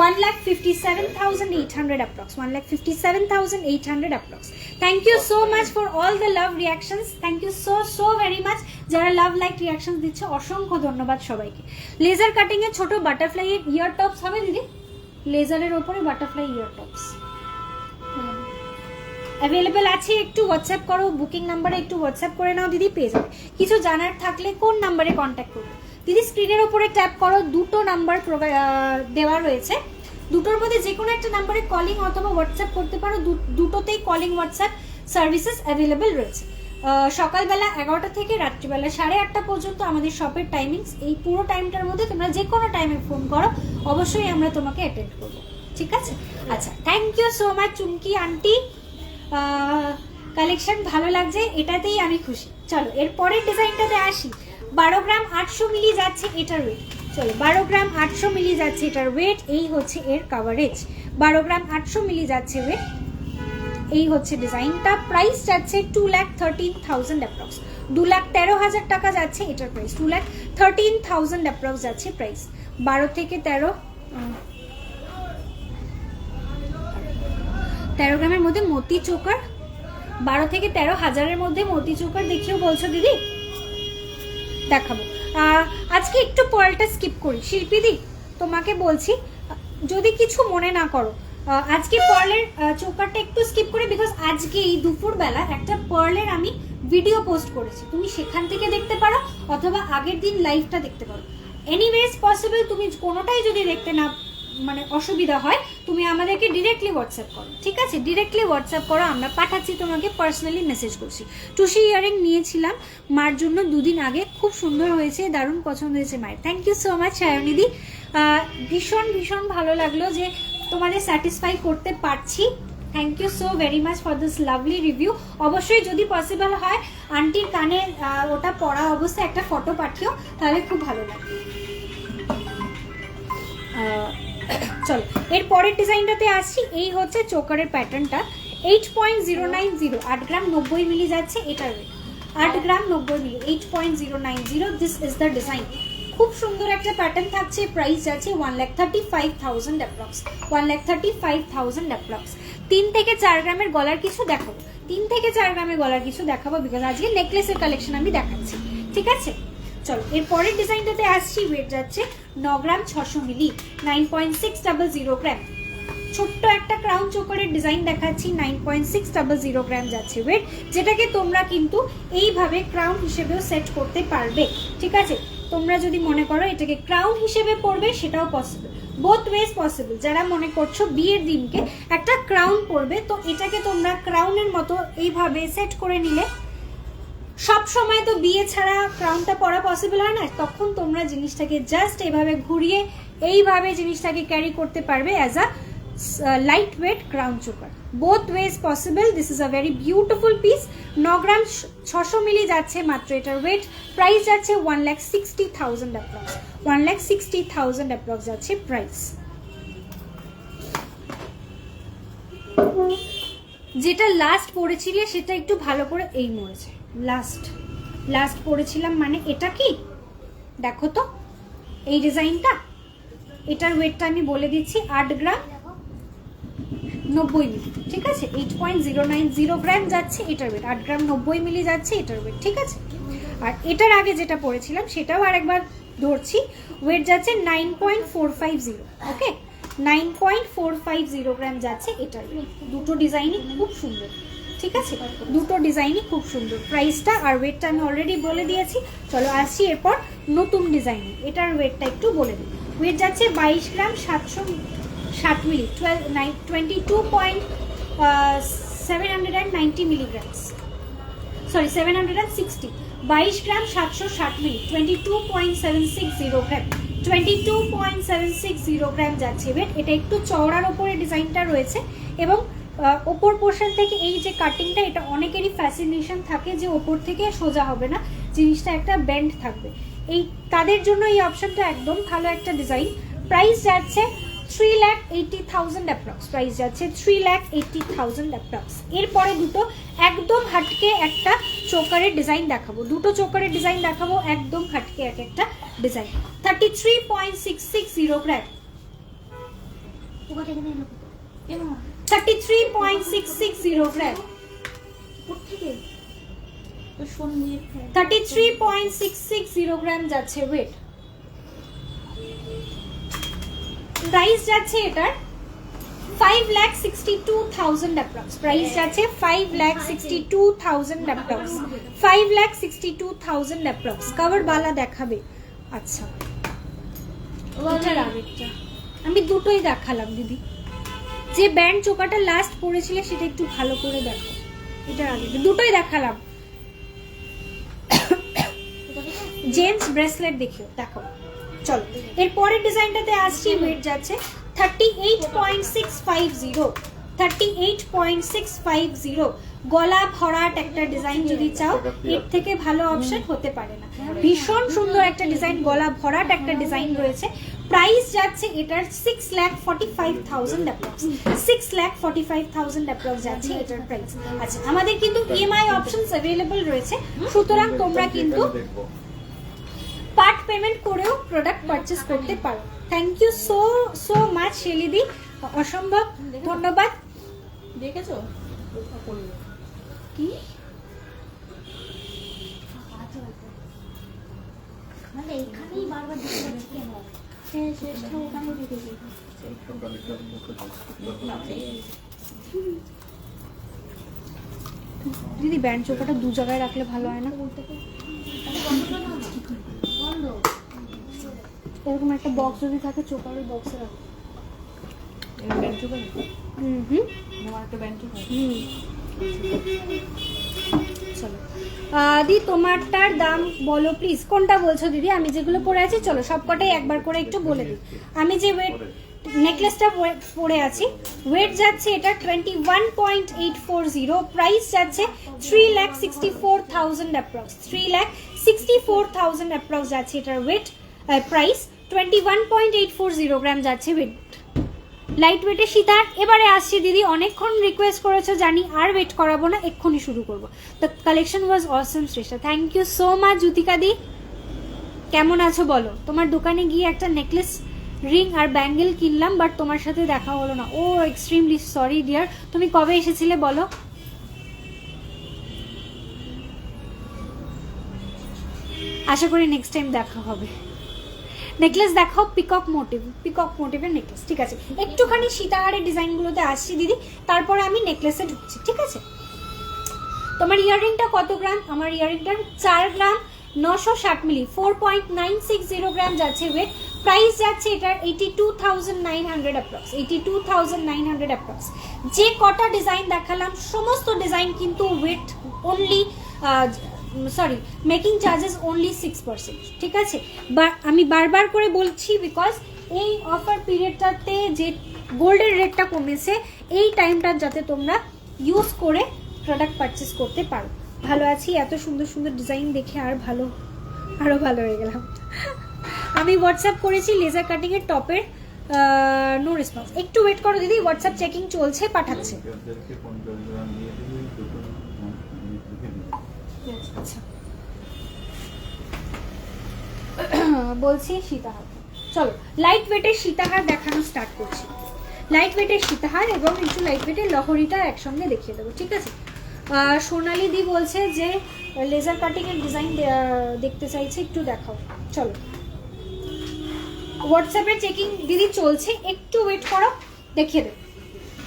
Speaker 1: 1,57,800 approx, 1,57,800 approx. Thank you so much for all the love reactions. Thank you so very much. যারা লাভ লাইক রিয়াকশন দিচ্ছে অসংখ্য ধন্যবাদ সবাইকে। লেজার কাটিং এর ছোট বাটারফ্লাই এর ইয়ার টপস হবে দিদি, লেজারের উপরে বাটারফ্লাই ইয়ার টপস অ্যাভেলেবেল আছে। একটু হোয়াটসঅ্যাপ করো, বুকিং নাম্বারে একটু হোয়াটসঅ্যাপ করে নাও দিদি, পেয়ে যাবে। কিছু জানার থাকলে কোন নাম্বারে কন্ট্যাক্ট করবে দিদি, স্ক্রিনের উপরে ট্যাপ করো, দুটো নাম্বার দেওয়া রয়েছে, দুটোর মধ্যে যে কোনো একটা নাম্বারে কলিং অথবা হোয়াটসঅ্যাপ করতে পারো। দুটোতেই কলিং হোয়াটসঅ্যাপ সার্ভিসেস অ্যাভেলেবেল রয়েছে। সকালবেলা 11টা থেকে রাত্রিবেলা 8:30 পর্যন্ত আমাদের শপের টাইমিংস। এই পুরো টাইমটার মধ্যে তোমরা যে কোনো টাইমে ফোন করো, অবশ্যই আমরা তোমাকে অ্যাটেন্ড করবো, ঠিক আছে। আচ্ছা, thank you so much Chumki aunty, collection ভালো লাগছে, এটাতেই আমি খুশি। চলো এর পরের ডিজাইনটাতে আসি। 12 গ্রাম 800 মিলি যাচ্ছে এটার ওয়েট। চলো 12 গ্রাম 800 মিলি যাচ্ছে এটার ওয়েট। এই হচ্ছে এর কাভারেজ, 12 গ্রাম 800 মিলি যাচ্ছে ওয়েট। এই হচ্ছে ডিজাইনটা। প্রাইস যাচ্ছে 2,13,000 অ্যাপ্রক্স, 2,13,000 টাকা যাচ্ছে এটার প্রাইস, 2,13,000 অ্যাপ্রক্স যাচ্ছে প্রাইস। 12 থেকে 13 গ্রামের মধ্যে মতি চোকার, 12 থেকে 13 হাজারের মধ্যে মতি চোকার দেখিও বলছো দিদি, দেখাবো। আজকে একটু পয়েলটা স্কিপ করি শিল্পীদি, তোমাকে বলছি যদি কিছু মনে না করো, আজকে পার্লের চোকারটা একটু স্কিপ করে, বিকজ আজকে এই দুপুরবেলা একটা পার্লের আমি ভিডিও পোস্ট করেছি, তুমি সেখান থেকে দেখতে পারো অথবা আগের দিন লাইভটা দেখতে পারো। এনিওয়েজ পসিবল, তুমি কোনোটাই যদি দেখতে না মানে অসুবিধা হয়, তুমি আমাদেরকে ডিরেক্টলি হোয়াটসঅ্যাপ করো, ঠিক আছে, ডিরেক্টলি হোয়াটসঅ্যাপ করো, আমরা পাঠাচ্ছি তোমাকে, পার্সোনালি মেসেজ করছি। টুসি ইয়ারিং নিয়েছিলাম মার জন্য 2 দিন আগে, খুব সুন্দর হয়েছে, দারুণ পছন্দ হয়েছে মায়ের। থ্যাংক ইউ সো মাচ সায়নিদি, ভীষণ ভীষণ ভালো লাগলো যে তোমাদের স্যাটিসফাই করতে পারছি। Thank you so very much for this lovely review. অবশ্যই যদি পসিবল হয় আন্টির কানে ওটা পড়া অবস্থায় একটা ফটো পাঠিও, তাহলে খুব ভালো লাগবে। চলো এর পরের ডিজাইনটাতে আসছি। এই হচ্ছে চোকারের প্যাটার্নটা, 8.090, 8 গ্রাম 90 মিলি যাচ্ছে এটার ওয়েট, 8 গ্রাম 90 milli, 8.090। This is the design. খুব সুন্দর একটা প্যাটার্ন থাকছে। প্রাইস যাচ্ছে 1,35,000 অ্যাপ্রক্স, 1,35,000 অ্যাপ্রক্স। 3 থেকে 4 গ্রামের গলার কিছু দেখাবো, 3 থেকে 4 গ্রামের গলার কিছু দেখাবো, বিকজ আজকে নেকলেসের কালেকশন আমি দেখাচ্ছি, ঠিক আছে। চলো এর পরের ডিজাইনটাতে আসছি। ওয়েট যাচ্ছে 9 গ্রাম 600 মিলি, 9.600 গ্রাম। ছোট্ট একটা ক্রাউন চোকারের ডিজাইন দেখাচ্ছি, 9.600 গ্রাম যাচ্ছে ওয়েট, যেটাকে তোমরা কিন্তু এইভাবে ক্রাউন হিসেবেও সেট করতে পারবে, ঠিক আছে। তোমরা যদি মনে করো এটাকে ক্রাউন হিসেবে পরবে, সেটাও পসিবল, বোথ ওয়েজ পসিবল। যারা মনে করছো বিয়ের দিনকে একটা ক্রাউন পরবে, তো এটাকে তোমরা ক্রাউনের মতো এইভাবে সেট করে নিলে, সব সময় তো বিয়ে ছাড়া ক্রাউনটা পরা পসিবল হয় না, তখন তোমরা জিনিসটাকে জাস্ট এইভাবে ঘুরিয়ে এইভাবে জিনিসটাকে ক্যারি করতে পারবে as a light weight crown choker. Both wedge possible. This is a very beautiful piece. 9 গ্রাম 600 মিলি যাচ্ছে মাত্র এটার ওয়েট। প্রাইস যাচ্ছে 1,60,000 অ্যাপ্রক্স, 1,60,000 অ্যাপ্রক্স যাচ্ছে প্রাইস। যেটা লাস্ট পড়েছিলে সেটা একটু ভালো করে এই মরেছে, লাস্ট পড়েছিলাম মানে এটা কি দেখো তো, এই ডিজাইনটা, এটার ওয়েটটা আমি বলে দিচ্ছি, 8 গ্রাম 90 মিলি, ঠিক আছে, 8.090 গ্রাম যাচ্ছে এটার ওয়েট, 8 গ্রাম 90 মিলি যাচ্ছে এটার ওয়েট, ঠিক আছে। আর এটার আগে যেটা পরেছিলাম সেটাও আরেকবার ধরছি, ওয়েট যাচ্ছে 9.450। ওকে, 9.450 গ্রাম যাচ্ছে এটার। দুটো ডিজাইনই খুব সুন্দর, ঠিক আছে, দুটো ডিজাইনই খুব সুন্দর। প্রাইসটা আর ওয়েটটা আমি অলরেডি বলে দিয়েছি। চলো আসছি এরপর নতুন ডিজাইনে। এটার ওয়েটটা একটু বলে দিই। ওয়েট যাচ্ছে 22 গ্রাম 760 মিলি, 22.790 মিলিগ্রামস, সরি 760, 22 গ্রাম 760 মিলি, 22.760 গ্রাম, 22.760 গ্রাম যাচ্ছে ওয়েট। এটা একটু চওড়ার ওপরে ডিজাইনটা রয়েছে এবং ওপর পোর্শন থেকে এই যে কাটিংটা, এটা অনেকেরই ফ্যাসিনেশন থাকে যে ওপর থেকে সোজা হবে না, জিনিসটা একটা বেন্ড থাকবে। এই তাদের জন্য এই অপশনটা একদম ভালো একটা ডিজাইন। প্রাইস যাচ্ছে 3,80,000 অ্যাপ্রক্স, প্রাইস যাচ্ছে 3,80,000 অ্যাপ্রক্স। এরপরে দুটো একদম হাটকে একটা চোকারের ডিজাইন দেখাবো, দুটো চোকারের ডিজাইন দেখাবো একদম হাটকে এক একটা ডিজাইন। 33.660 গ্রাম, 33.660 গ্রাম, 33.660 গ্রাম যাচ্ছে ওয়েট। প্রাইস যাচ্ছে এটার 5,62,000 অ্যাপ্রক্স, প্রাইস যাচ্ছে 5,62,000 অ্যাপ্রক্স, 5,62,000 অ্যাপ্রক্স। কভার বালা দেখাবে? আচ্ছা, এটার আগেরটা আমি দুটোই দেখালাম দিদি। যে ব্যান্ড চোকাটা লাস্ট পরেছিলে সেটা একটু ভালো করে দেখো, এটার আগে দুটোই দেখালাম। জেন্টস ব্রেসলেট দেখিও, দেখো। চলো এরপরের ডিজাইনটাতে আসছি। ওয়েট যাচ্ছে 38.650, 38.650। গলা ভরাট একটা ডিজাইন যদি চাও, এর থেকে ভালো অপশন হতে পারে না। ভীষণ সুন্দর একটা ডিজাইন, গলা ভরাট একটা ডিজাইন রয়েছে। প্রাইস যাচ্ছে এটার 6,45,000 অ্যাপ্রক্স, 6,45,000 অ্যাপ্রক্স যাচ্ছে এটার প্রাইস। আচ্ছা, আমাদের কিন্তু ইএমআই অপশনস অ্যাভেলেবল রয়েছে, সুতরাং তোমরা কিন্তু পার্ট পেমেন্ট করেও প্রোডাক্ট পারচেজ করতে পারো। থ্যাংক ইউ সো মাচ শেলিদি, অসম্ভব ধন্যবাদ।
Speaker 2: দেখেছো
Speaker 1: কি
Speaker 3: মানে এখানেই বারবার দেখতে পাচ্ছি কেন?
Speaker 2: শেষটা ওখানে দেখেছি।
Speaker 1: দিদি ব্যান্ড চোকাটা দু জায়গায় রাখলে ভালো হয় না? এরকম একটা বক্স যদি থাকে চোকার, ওই বক্সে রাখো। চলো দি, তোমারটার দাম বলো প্লিজ। কোনটা বলছো দিদি? আমি যেগুলো পরে আছি চলো সবকটাই একবার করে একটু বলে দিই। আমি যে ওয়েট নেকলেসটা পরে আছি, ওয়েট যাচ্ছে এটা 21.840, প্রাইস যাচ্ছে 3,64,000 অ্যাপ্রক্স, 3,64,000 অ্যাপ্রক্স যাচ্ছে এটার ওয়েট। প্রাইস 21.840 গ্রাম যাচ্ছে ওয়েট। লাইট ওয়েটের সীতার। এবারে আসছি দিদি, অনেকক্ষণ রিকোয়েস্ট করেছো জানি, আর ওয়েট করাবো না, এক্ষুনি শুরু করবো। The collection was awesome Shreshtha. Thank you so much Jyotika di. কেমন আছো বলো? তোমার দোকানে গিয়ে একটা নেকলেস, রিং আর ব্যাঙ্গেল কিনলাম, বাট তোমার সাথে দেখা হলো না। ও এক্সট্রিমলি সরি ডিয়ার। তুমি কবে এসেছিলে বলো? আশা করি নেক্সট টাইম দেখা হবে। নেকলেস দেখাও, পিকক মোটিভের নেকলেস। ঠিক আছে, একটুখানি সীতাহারের ডিজাইনগুলোতে আসছি দিদি, তারপরে আমি নেকলেসে ঢুকছি। ঠিক আছে, তোমার ইয়াররিংটা কত গ্রাম? আমার ইয়াররিংটার 4 গ্রাম 960 মিলি, 4.960 গ্রাম যাচ্ছে ওয়েট। প্রাইস যাচ্ছে এটার 82,900 অ্যাপ্রক্স, 82,900 অ্যাপ্রক্স। যে কটা ডিজাইন দেখালাম সমস্ত ডিজাইন কিন্তু wait only, sorry, making charges only 6%। ঠিক আছে, আমি বারবার করে বলছি, বিকজ এই অফার পিরিয়ডটাতে যে গোল্ডের রেটটা কমেছে, এই টাইমটা যাতে তোমরা ইউজ করে প্রোডাক্ট পারচেস করতে পারো। ভালো আছি, এত সুন্দর সুন্দর ডিজাইন দেখে আরও ভালো হয়ে গেলাম। আমি হোয়াটসঅ্যাপ করেছি লেজার কাটিংয়ের টপের, নো রেসপন্স। একটু ওয়েট করো দিদি, হোয়াটসঅ্যাপ চেকিং চলছে, পাঠাচ্ছে। আচ্ছা, বলছি সীতাহার। চলো লাইট ওয়েটের সীতাহার দেখানো স্টার্ট করছি। লাইট ওয়েটের সীতাহার এবং একটু লাইট ওয়েটের লহরিটা একসঙ্গে দেখিয়ে দেবো। ঠিক আছে, সোনালি দি বলছে যে লেজার কাটিং এর ডিজাইন দেখতে চাইছে, একটু দেখাও। চলো হোয়াটসঅ্যাপে চেকিং দিদি চলছে, একটু ওয়েট করো, দেখিয়ে দেব।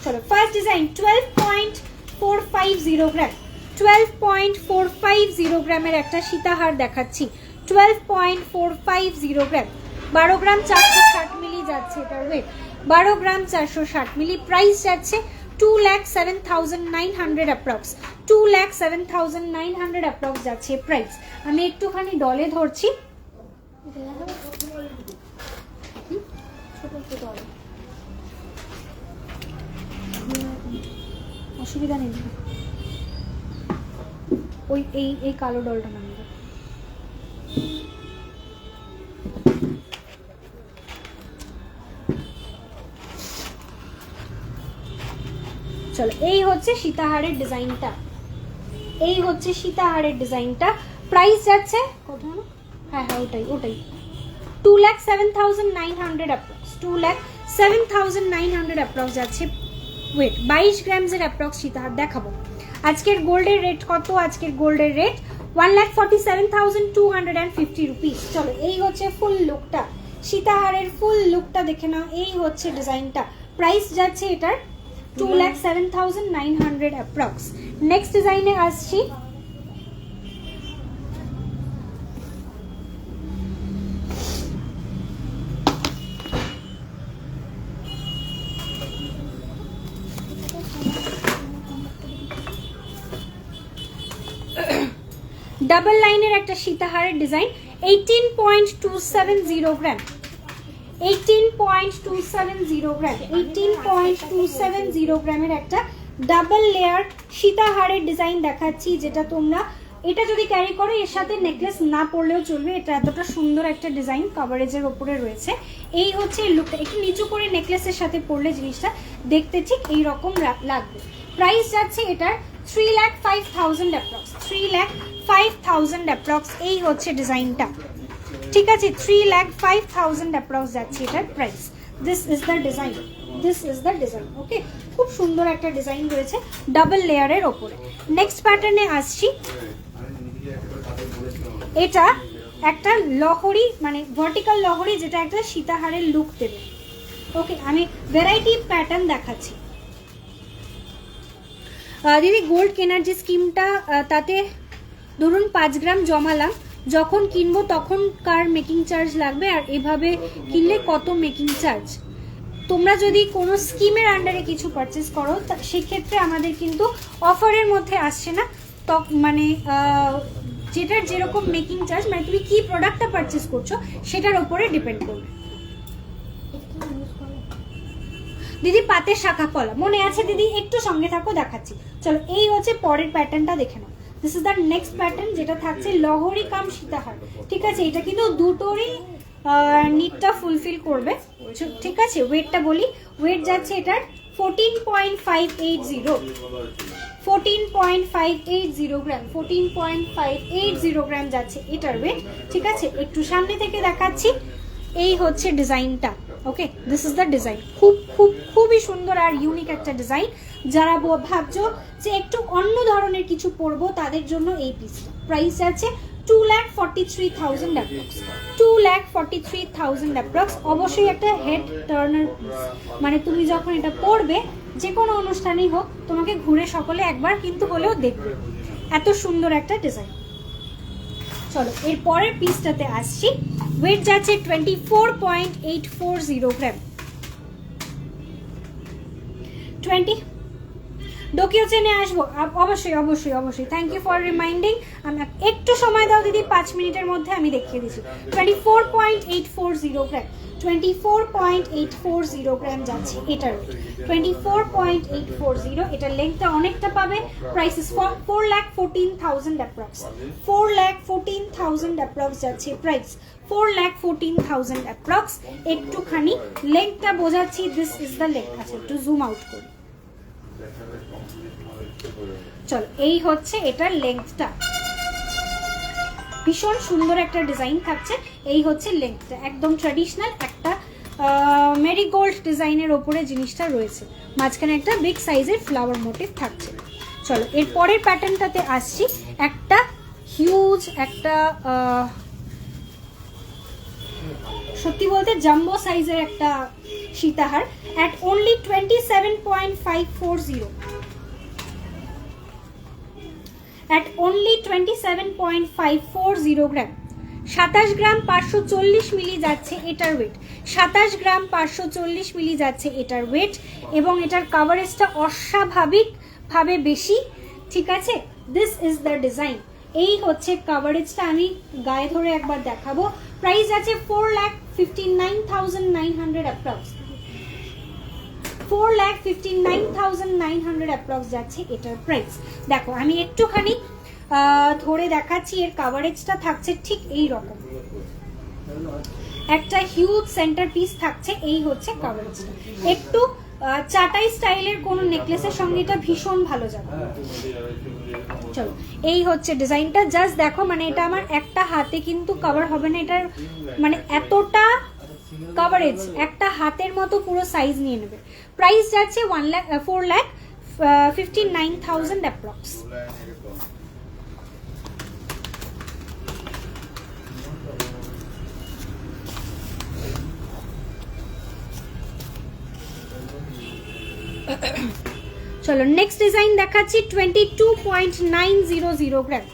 Speaker 1: চলো ফার্স্ট ডিজাইন 12.450 গ্রাম, 12.450 গ্রামের একটা সীতাহার দেখাচ্ছি। 12.450 গ্রাম, 12 গ্রাম 460 মিলি যাচ্ছে এটার ওয়েট, 12 গ্রাম 460 মিলি। প্রাইস যাচ্ছে 2,07,900 অ্যাপ্রক্স, 2,07,900 অ্যাপ্রক্স যাচ্ছে প্রাইস। আমি একটুখানি ডলে ধরছি, অসুবিধা নেই। ওই এই কালো ডলটা নামিয়ে দাও। চলো এই হচ্ছে সীতাহারের ডিজাইনটা, এই হচ্ছে সীতাহারের ডিজাইনটা। প্রাইস যাচ্ছে কত? হ্যাঁ হ্যাঁ ওটাই ওটাই, 2,07,900 অ্যাপ্রক্স, 2,07,900 অ্যাপ্রক্স যাচ্ছে ওয়েট। 22 গ্রামসের অ্যাপ্রক্স সীতাহার দেখাবো। আজকের গোল্ডের রেট কত? আজকের গোল্ডের রেট 1,47,250 রুপিস। চলো এই হচ্ছে ফুল লুকটা, সীতাহারের ফুল লুকটা দেখে নাও। এই হচ্ছে ডিজাইনটা, প্রাইস যাচ্ছে এটার 2,07,900 অ্যাপ্রক্স। নেক্সট ডিজাইনে আসছি, ডাবল লাইনের একটা সীতাহারের ডিজাইন, 18.270 গ্রাম, 18.270 গ্রাম, 18.270 গ্রামের একটা ডাবল লেয়ার সীতাহারের ডিজাইন দেখাচ্ছি, যেটা তোমরা এটা যদি ক্যারি করো এর সাথে নেকলেস না পরলেও চলবে। এটা এতটা সুন্দর একটা ডিজাইন কভারেজের ওপরে রয়েছে। এই হচ্ছে লুকটা, একটু নিচু করে নেকলেসের সাথে পরলে জিনিসটা দেখতে ঠিক এইরকম লাগবে। প্রাইস যাচ্ছে এটার 3,05,000 অ্যাপ্রক্স, 3,05,000 অ্যাপ্রক্স। এই হচ্ছে ডিজাইনটা, ঠিক আছে, 3,05,000 অ্যাপ্রক্স যাচ্ছে এটার price. This is the design, this is the design. Okay, খুব সুন্দর একটা ডিজাইন রয়েছে ডাবল লেয়ারের ওপরে। নেক্সট প্যাটার্নে আসছি, এটা একটা লহরি মানে ভার্টিক্যাল লহরি, যেটা একটা সীতাহারের লুক দেবে। ওকে, আমি ভ্যারাইটি প্যাটার্ন দেখাচ্ছি। দিদি গোল্ড কেনার যে স্কিমটা, তাতে ধরুন 5 গ্রাম জমালাম, যখন কিনবো তখন কার মেকিং চার্জ লাগবে, আর এভাবে কিনলে কত মেকিং চার্জ? তোমরা যদি কোনো স্কিমের আন্ডারে কিছু পারচেস করো সেক্ষেত্রে আমাদের কিন্তু অফারের মধ্যে আসছে না, তো মানে যেটার যেরকম মেকিং চার্জ, মানে তুমি কি প্রোডাক্টটা পারচেস করছো সেটার উপরে ডিপেন্ড করবে। দিদি পাতের শাখা পলা মনে আছে দিদি? একটু সঙ্গে থাকো, দেখাচ্ছি। চলো এই হচ্ছে পরের প্যাটার্নটা দেখে নাও। This is the next pattern, যেটা থাকছে লহরি কাম সীতাহার। ঠিক আছে, এটা কিন্তু দুটোরই নিডটা ফুলফিল করবে। ঠিক আছে, ওয়েটটা বলি, ওয়েট যাচ্ছে এটার 14.580, 14.580 গ্রাম, 14.580 গ্রাম যাচ্ছে এটার ওয়েট। ঠিক আছে, একটু সামনে থেকে দেখাচ্ছি। এই হচ্ছে ডিজাইনটা। ওকে, দিস ইজ দ্য ডিজাইন। খুবই সুন্দর আর ইউনিক একটা ডিজাইন। যারা ভাবছো যে একটু অন্য ধরনের কিছু পরবো তাদের জন্য এই পিসটা। প্রাইস আছে 2,43,000 অ্যাপ্রক্স, 2,43,000 অ্যাপ্রক্স। অবশ্যই একটা হেড টার্নার পিস, মানে তুমি যখন এটা পরবে যে কোনো অনুষ্ঠানেই হোক তোমাকে ঘুরে সকলে একবার কিন্তু হলেও দেখবে। এত সুন্দর একটা ডিজাইন। চলো এর পরের পিসটাতে আসছি। ওয়েট যাচ্ছে 24.840 গ্রাম, 20 ডোকিও চেনে আসবো। অবশ্যই অবশ্যই অবশ্যই, থ্যাংক ইউ ফর রিমাইন্ডিং। আমি একটু সময় দাও দিদি, 5 মিনিটের মধ্যে আমি দেখিয়ে দিচ্ছি। 24.840 গ্রাম, 24.840 গ্রাম যাচ্ছে এটার ওয়েট, 24.840। এটার লেন্থটা অনেকটা পাবে। প্রাইস ইস 4,14,000 অ্যাপ্রক্স, 4,14,000 অ্যাপ্রক্স যাচ্ছে প্রাইস, 4,14,000 অ্যাপ্রক্স। একটুখানি লেন্থটা বোঝাচ্ছি, দিস ইজ দ্য লেন্থ। আচ্ছা একটু জুম আউট করি। চলো এই হচ্ছে এটার লেন্থটা, ভীষণ সুন্দর একটা ডিজাইন থাকছে। এই হচ্ছে লেন্থটা, একদম ট্র্যাডিশনাল একটা মেরিগোল্ড ডিজাইনের ওপরে জিনিসটা রয়েছে। মাঝখানে একটা বিগ সাইজের ফ্লাওয়ার মোটিভ থাকছে। চলো এর পরের প্যাটার্নটাতে আসছি। একটা হিউজ একটা সত্যি বলতে জাম্বো সাইজের একটা সীতাহার অ্যাট অনলি 27.540 at only 27.540 গ্রাম। 27 গ্রাম 540 মিলি যাচ্ছে এটার ওয়েট, 27 গ্রাম 540 মিলি যাচ্ছে এটার ওয়েট, এবং এটার কাভারেজটা অস্বাভাবিকভাবে বেশি। ঠিক আছে, দিস ইজ দ্য ডিজাইন। এই হচ্ছে কাভারেজটা, আমি গায়ে ধরে একবার দেখাবো। প্রাইস আছে 4,59,900 অ্যাপ্রক্স, 4,59,900 অ্যাপ্রক্স যাচ্ছে এটার প্রাইস। দেখো আমি একটুখানি ধরে দেখাচ্ছি, এর কাভারেজটা থাকছে ঠিক এই রকম, একটা হিউজ সেন্টার পিস থাকছে। এই হচ্ছে কাভারেজটা, একটু চাটাই স্টাইলের কোন নেকলেসের সঙ্গে এটা ভীষণ ভালো যাবে। চলো এই হচ্ছে ডিজাইনটা, জাস্ট দেখো, মানে এটা আমার একটা হাতে কিন্তু কভার হবে না, এটার মানে এতটা কভারেজ একটা হাতের মতো পুরো সাইজ নিয়ে নেবে। প্রাইস যাচ্ছে 4,59,000 অ্যাপ্রক্স। চলো নেক্সট ডিজাইন দেখাচ্ছি। 22.900 গ্রাম,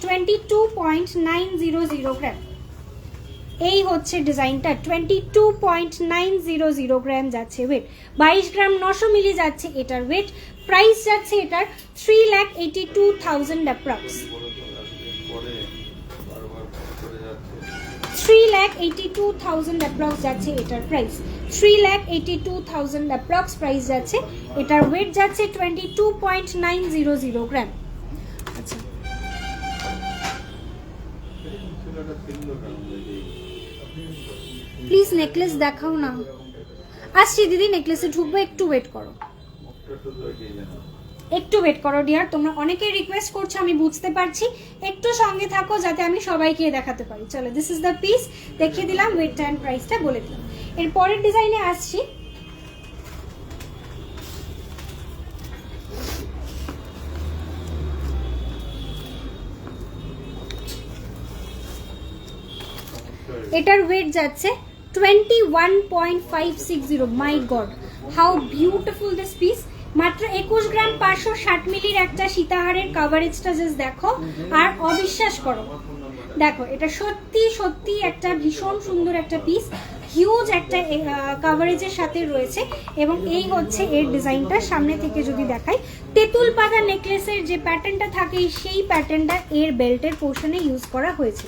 Speaker 1: 22.900 গ্রাম। এই হচ্ছে ডিজাইনটা, 22.900 গ্রাম যাচ্ছে ওয়েট, 22 গ্রাম 900 মিলি যাচ্ছে এটার ওয়েট। প্রাইস যাচ্ছে এটার 3,82,000 অ্যাপ্রক্স, 3,82,000 অ্যাপ্রক্স যাচ্ছে এটার প্রাইস, 3,82,000 অ্যাপ্রক্স প্রাইস যাচ্ছে। এটার ওয়েট যাচ্ছে 22.900 গ্রাম। আচ্ছা প্লিজ নেকলেস দেখাও না। আসছি দিদি, নেকলেসে ঢুকবো, একটু ওয়েট করো, একটু ওয়েট করো ডিয়ার। তোমরা অনেকেই রিকোয়েস্ট করছো, আমি বুঝতে পারছি, একটু সঙ্গে থাকো যাতে আমি সবাইকে দেখাতে পারি। চলো দিস ইজ দ্য পিস, দেখিয়ে দিলাম, ওয়েট অ্যান্ড প্রাইসটা বলে দিলাম। এর পরের ডিজাইনে আসছি। এটার ওয়েট যাচ্ছে 21.560। My god, how beautiful this piece. মাত্র 21 গ্রাম 560 মিলির একটা সীতাহারের কাভারেজটা জাস্ট দেখো আর অবিশ্বাস করো। দেখো এটা সত্যি সত্যি একটা ভীষণ সুন্দর একটা পিস, হিউজ একটা কাভারেজের সাথে রয়েছে। এবং এই হচ্ছে এর ডিজাইনটা, সামনে থেকে যদি দেখাই, তেঁতুল পাতা নেকলেসের যে প্যাটার্নটা থাকে সেই প্যাটার্নটা এর বেল্টের পোর্শনে ইউজ করা হয়েছে।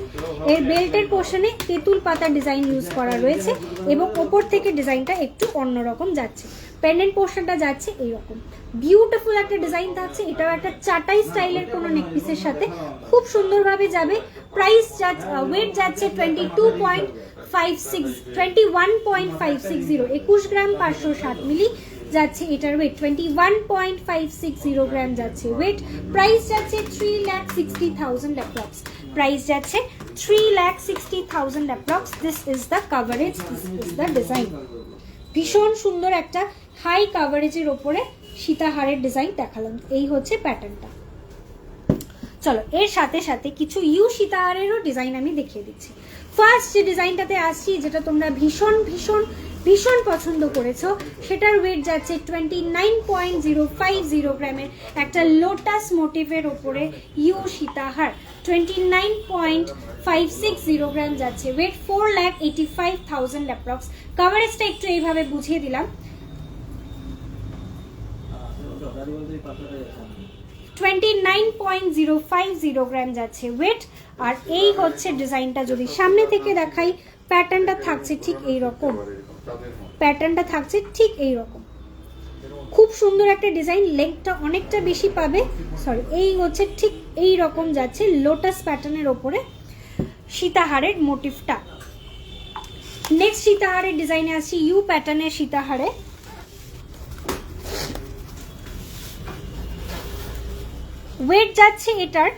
Speaker 1: এর বেল্টের পোর্শনে তেঁতুল পাতা ডিজাইন ইউজ করা রয়েছে এবং ওপর থেকে ডিজাইনটা একটু অন্যরকম যাচ্ছে। পেন্ডেন্ট পোর্শনটা যাচ্ছে এইরকম, বিউটিফুল একটা ডিজাইন থাকছে। এটাও একটা চাটাই স্টাইলের কোনো নেকপিসের সাথে খুব সুন্দরভাবে যাবে। প্রাইস ওয়েট যাচ্ছে 21.560, 21 গ্রাম 560 মিলি যাচ্ছে এটার ওয়েট, 21.560 গ্রাম যাচ্ছে ওয়েট। প্রাইস যাচ্ছে 3,60,000 অ্যাপ্রক্স, প্রাইস যাচ্ছে 3,60,000 approx. This is the coverage, this is the design. ভীষণ সুন্দর একটা হাই কাভারেজের ওপরে সীতাহারের ডিজাইন দেখালাম। এই হচ্ছে প্যাটার্নটা। চলো এর সাথে সাথে কিছু ইউ সীতাহারেরও ডিজাইন আমি দেখিয়ে দিচ্ছি। ফার্স্ট যে ডিজাইনটাতে আসছি, যেটা তোমরা ভীষণ ভীষণ ভীষণ পছন্দ করেছো, সেটার ওয়েট যাচ্ছে 29.050 গ্রামের একটা লোটাস মোটিভের ওপরে ইউ সীতাহার, 29.560 গ্রাম যাচ্ছে ওয়েট, 4,85,000 অ্যাপ্রক্স। কাভারেজটা একটু এইভাবে বুঝিয়ে দিলাম। 29.050 গ্রাম যাচ্ছে ওয়েট। আর এই হচ্ছে ডিজাইনটা, যদি সামনে থেকে দেখাই, প্যাটার্নটা থাকছে ঠিক এই রকম, প্যাটার্নটা থাকছে ঠিক এই রকম, খুব সুন্দর একটা ডিজাইন। লেগটা অনেকটা বেশি পাবে, সরি, এই হচ্ছে ঠিক এই রকম যাচ্ছে লোটাস প্যাটার্নের ওপরে সীতাহারের মোটিভটা। নেক্সট সীতাহারের ডিজাইনে আসছি ইউ প্যাটার্নের সীতাহারে। ওয়েট যাচ্ছে এটার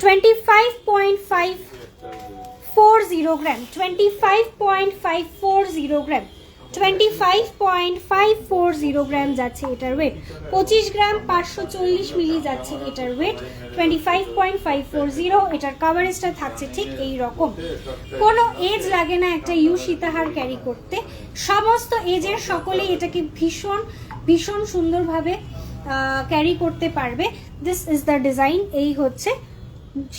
Speaker 1: 25.540 25.540 গ্রাম, 25.540 গ্রাম, 25.540 গ্রাম যাচ্ছে এটার ওয়েট। 25 গ্রাম 540 মিলি যাচ্ছে এটার ওয়েট। 25.540। এটার কাভারেজটা থাকছে ঠিক এই রকম। কোনো এজ লাগে না একটা ইউ সীতাহার ক্যারি করতে, সমস্ত এজের সকলেই এটাকে ভীষণ ভীষণ সুন্দরভাবে ক্যারি করতে পারবে। This is the design. এই হচ্ছে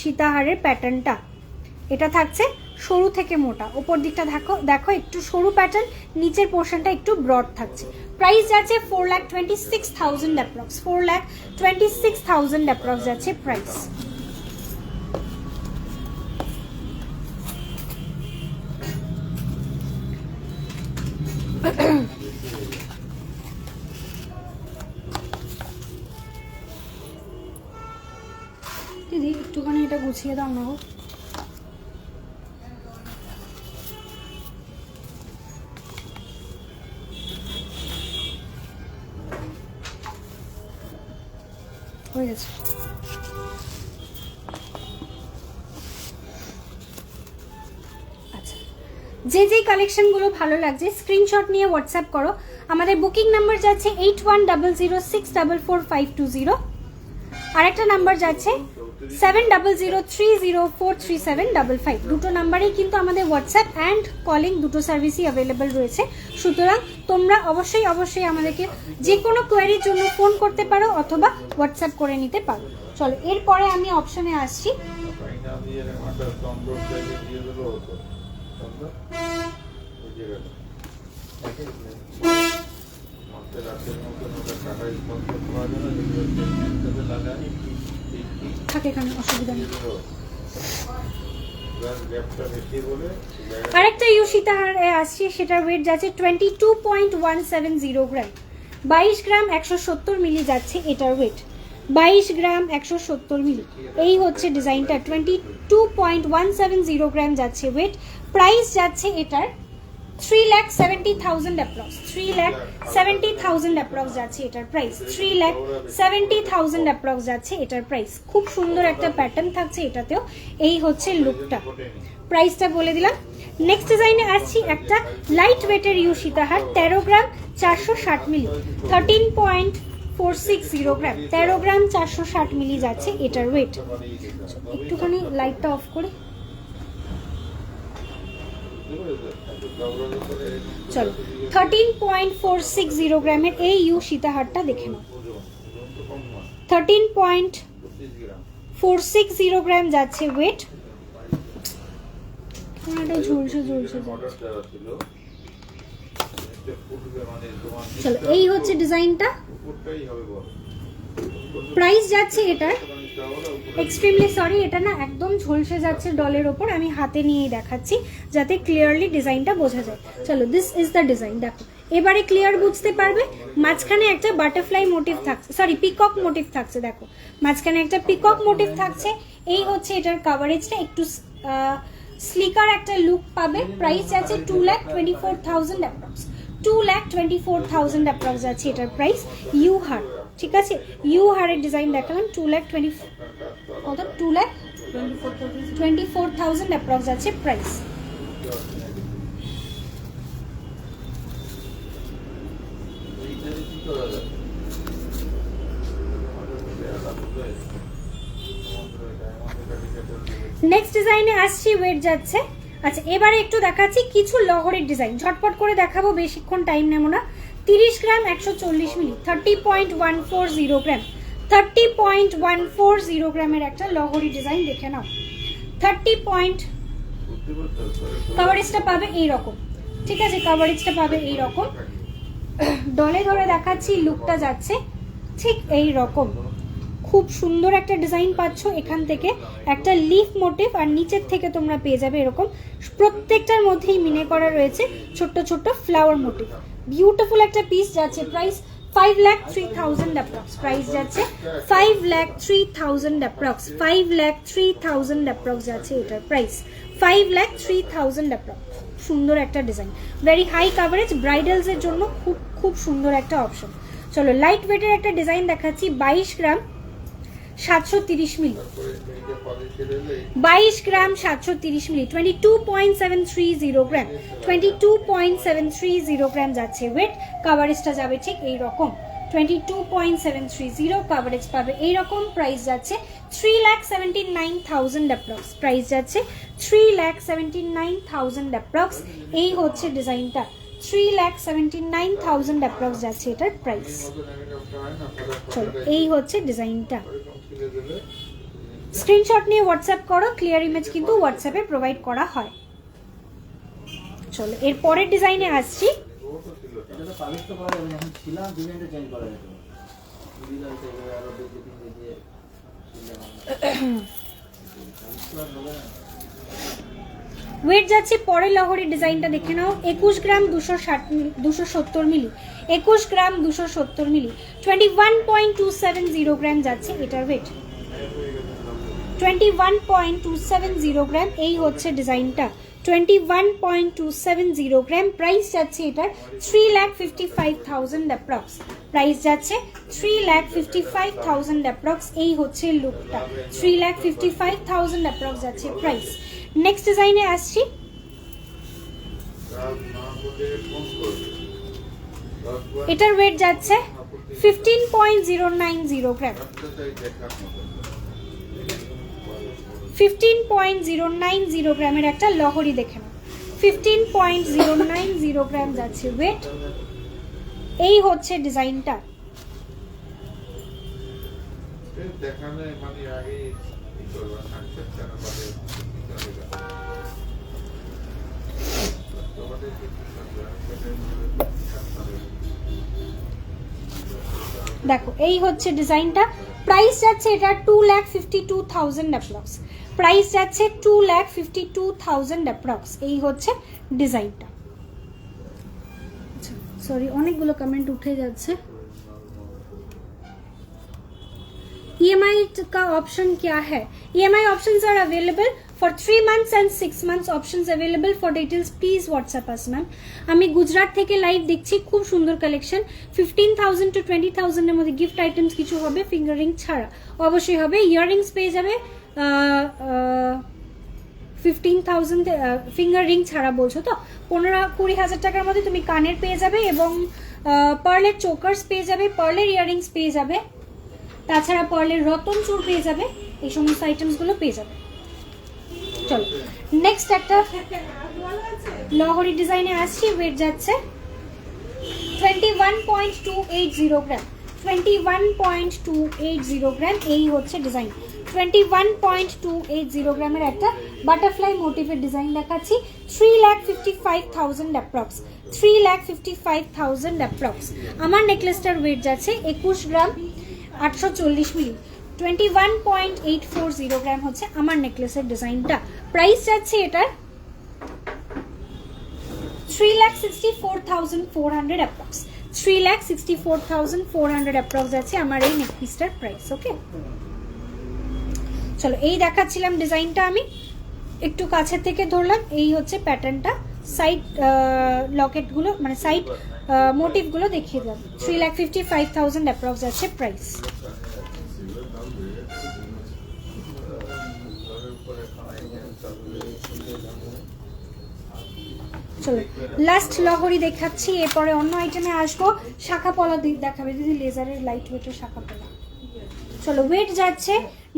Speaker 1: সীতাহারের প্যাটার্নটা। এটা থাকছে সরু থেকে মোটা, ওপর দিকটা দেখো দেখো একটু সরু প্যাটার্ন, নিচের পোর্শনটা একটু ব্রড থাকছে। প্রাইস যাচ্ছে 4,26,000 অ্যাপ্রক্স, 4,26,000 অ্যাপ্রক্স যাচ্ছে প্রাইস। দিদি একটুখানি এটা গুছিয়ে দাও না গো। হয়ে গেছে। আচ্ছা, যে যে কালেকশনগুলো ভালো লাগছে স্ক্রিনশট নিয়ে হোয়াটসঅ্যাপ করো। আমাদের বুকিং নাম্বার যাচ্ছে 8100644520, আর একটা নাম্বার যাচ্ছে 7003043755। দুটো নাম্বারেই কিন্তু আমাদের হোয়াটসঅ্যাপ অ্যান্ড কলিং দুটো সার্ভিসই অ্যাভেলেবেল রয়েছে। সুতরাং তোমরা অবশ্যই অবশ্যই আমাদেরকে যে কোনো কোয়ারির জন্য ফোন করতে পারো অথবা হোয়াটসঅ্যাপ করে নিতে পারো। চলো এরপরে আমি অপশনে আসছি। থাকে এখানে, অসুবিধা নেই। আরেকটা ইউ সীতাহারে আসছে, সেটার ওয়েট যাচ্ছে 22.170 গ্রাম, 22 গ্রাম 170 মিলি যাচ্ছে এটার ওয়েট। 22 গ্রাম 170 মিলি। এই হচ্ছে ডিজাইনটা, 22.170 গ্রাম যাচ্ছে ওয়েট। প্রাইস যাচ্ছে এটার 3,70,000 অ্যাপ্রক্স, 3,70,000 অ্যাপ্রক্স যাচ্ছে এটার প্রাইস। 3,70,000 অ্যাপ্রক্স যাচ্ছে এটার প্রাইস। খুব সুন্দর একটা প্যাটার্ন থাকছে এটাতেও। এই হচ্ছে লুকটা, প্রাইসটা বলে দিলাম। নেক্সট ডিজাইনে আসছি একটা লাইট ওয়েটের ইউ সীতাহার, 13 গ্রাম 460 মিলি, 13.460 গ্রাম, 13 গ্রাম 460 মিলি যাচ্ছে এটার ওয়েট। একটুখানি লাইটটা অফ করি। চলো 13.460 গ্রামের এই ইউ সীতাহারটা দেখে নাও। 13.460 গ্রাম যাচ্ছে ওয়েট। ঝুলছে ঝুলছে। চলো এই হচ্ছে ডিজাইনটা। প্রাইস যাচ্ছে এটার এক্সট্রিমলি সরি, এটা না একদম ঝলসে যাচ্ছে ডলের ওপর। আমি হাতে নিয়েই দেখাচ্ছি যাতে ক্লিয়ারলি ডিজাইনটা বোঝা যায়। চলো দিস ইজ দ্য ডিজাইন। দেখো এবারে ক্লিয়ার বুঝতে পারবে। মাঝখানে একটা বাটারফ্লাই মোটিভ থাকছে, সরি পিকক মোটিভ থাকছে। দেখো মাঝখানে একটা পিকক মোটিভ থাকছে। এই হচ্ছে এটার কাভারেজটা, একটু স্লিকার একটা লুক পাবে। প্রাইস যাচ্ছে 2,24,000 অ্যাপ্রক্স, 2,24,000 অ্যাপ্রক্স যাচ্ছে এটার প্রাইস। ইউ হার, ঠিক আছে, ইউ হারের ডিজাইন দেখালাম। 2,24,000 অ্যাপ্রক্স যাচ্ছে প্রাইস। নেক্সট ডিজাইনে আসছি, ওয়েট যাচ্ছে। আচ্ছা এবারে একটু দেখাচ্ছি কিছু লহরের ডিজাইন, ঝটপট করে দেখাবো, বেশিক্ষণ টাইম নেব না। 30 গ্রাম 140 মিলি, 30.140 গ্রাম, 30.140 গ্রামের একটা লহরি ডিজাইন দেখে নাও। 30 পয়েন্ট কাভারেজটা পাবে এইরকম, ঠিক আছে, কাভারেজটা পাবে এইরকম। ডলে ধরে দেখাচ্ছি, লুকটা যাচ্ছে ঠিক এই রকম। খুব সুন্দর একটা ডিজাইন পাচ্ছ এখান থেকে, একটা লিফ মোটিভ, আর নিচের থেকে তোমরা পেয়ে যাবে এরকম প্রত্যেকটার মধ্যেই মিনে করা রয়েছে ছোট্ট ছোট্ট ফ্লাওয়ার মোটিভ। বিউটিফুল একটা পিস যাচ্ছে। প্রাইস 5,03,000 অ্যাপ্রক্স, প্রাইস যাচ্ছে 5,03,000 অ্যাপ্রক্স, 5,03,000 অ্যাপ্রক্স যাচ্ছে এটার প্রাইস। 5,03,000 অ্যাপ্রক্স। সুন্দর একটা ডিজাইন, ভেরি হাই কাভারেজ, ব্রাইডালস এর জন্য খুব খুব সুন্দর একটা অপশন। চলো লাইট ওয়েটের একটা ডিজাইন দেখাচ্ছি। 22 গ্রাম 730 মিলি, 22 গ্রাম 730 মিলি, 22.730 গ্রাম, 22.730 গ্রাম যাচ্ছে ওয়েট। কাভারেজটা যাবে ঠিক এই রকম 22.730 কাভারেজ পাবে এইরকম। প্রাইস যাচ্ছে 3,79,000 অ্যাপ্রক্স, প্রাইস যাচ্ছে 3,79,000 অ্যাপ্রক্স। এই হচ্ছে ডিজাইনটা 3,79,000 অ্যাপ্রক্স যাচ্ছে এটার প্রাইস। চলো এই হচ্ছে ডিজাইনটা। স্ক্রিনশট নিয়ে হোয়াটসঅ্যাপ করো, ক্লিয়ার ইমেজ কিন্তু হোয়াটসঅ্যাপে প্রোভাইড করা হয়। চলো এর পরের ডিজাইনে আসছি। ওয়েট যাচ্ছে পরের লহরি ডিজাইনটা দেখে নাও। 21 গ্রাম 270 মিলি, 21 গ্রাম 270 মিলি, 21.270 গ্রাম যাচ্ছে এটার ওয়েট, 21.270 গ্রাম। এই হচ্ছে ডিজাইনটা 21.270 গ্রাম। প্রাইস যাচ্ছে এটার 3,55,000 অ্যাপ্রক্স, প্রাইস যাচ্ছে 3,55,000 অ্যাপ্রক্স। এই হচ্ছে লুকটা 3,55,000 অ্যাপ্রক্স যাচ্ছে প্রাইস। নেক্সট ডিজাইনে আসছি। এটার ওয়েট যাচ্ছে 15.090 গ্রাম, 15.090 গ্রামের একটা লহরি দেখে নাও। 15.090 গ্রাম যাচ্ছে ওয়েট। এই হচ্ছে ডিজাইনটা। দেখো এই হচ্ছে ডিজাইনটা। প্রাইস যাচ্ছে এটা 2,52,000 অ্যাপ্রক্স, প্রাইস যাচ্ছে 2,52,000 অ্যাপ্রক্স। এই হচ্ছে ডিজাইনটা। সরি অনেকগুলো কমেন্ট উঠে যাচ্ছে। EMI का ऑप्शन क्या है? EMI options are available for 3 months and 6 months options available. For details please WhatsApp us ma'am. আমি গুজরাট থেকে লাইভ দেখছি, খুব সুন্দর কালেকশন। 15,000 to 20,000 এর মধ্যে গিফট আইটেমস কিছু হবে, ফিঙ্গার রিং ছাড়া অবশ্যই হবে। ইয়াররিংস পেয়ে যাবে 15,000 ফিঙ্গার রিং ছাড়া বলছো তো 15-20,000 টাকার মধ্যে তুমি কানের পেয়ে যাবে এবং পার্লের চোকার্স পেয়ে যাবে, পার্লের ইয়াররিংস পেয়ে যাবে, তাছাড়া পার্লের রতন চূড় পেয়ে যাবে। এই সমস্ত আইটেমসগুলো পেয়ে যাবে। চলো নেক্সট একটা লহরি ডিজাইনে আসছি। ওয়েট যাচ্ছে 21.280 গ্রাম, 21.280 গ্রাম। এই হচ্ছে ডিজাইন 21.280 গ্রামের একটা বাটারফ্লাই মোটিভের ডিজাইন দেখাচ্ছি। 3,55,000 অ্যাপ্রক্স, 3,55,000 অ্যাপ্রক্স। আমার নেকলেসটার ওয়েট যাচ্ছে 21 গ্রাম 840 মিলি, 21.840 গ্রাম হচ্ছে আমার নেকলেসের ডিজাইনটা। প্রাইস যাচ্ছে এটার 3,64,400 অ্যাপ্রক্স, 3,64,400 অ্যাপ্রক্স যাচ্ছে আমার এই নেকপিসটার প্রাইস। ওকে চলো এই দেখাচ্ছিলাম ডিজাইনটা, আমি একটু কাছে থেকে ধরলাম। এই হচ্ছে প্যাটার্নটা, সাইড লকেটগুলো মানে সাইড মোটিভগুলো দেখিয়ে দিলাম। 3,55,000 অ্যাপ্রক্স যাচ্ছে প্রাইস। চলো লাস্ট লহরি দেখাচ্ছি, এরপরে অন্য আইটেমে আসবো। শাখা পলা দেখাবে দিদি, লেজারের লাইট ওয়েটের শাখা পলা। চলো ওয়েট যাচ্ছে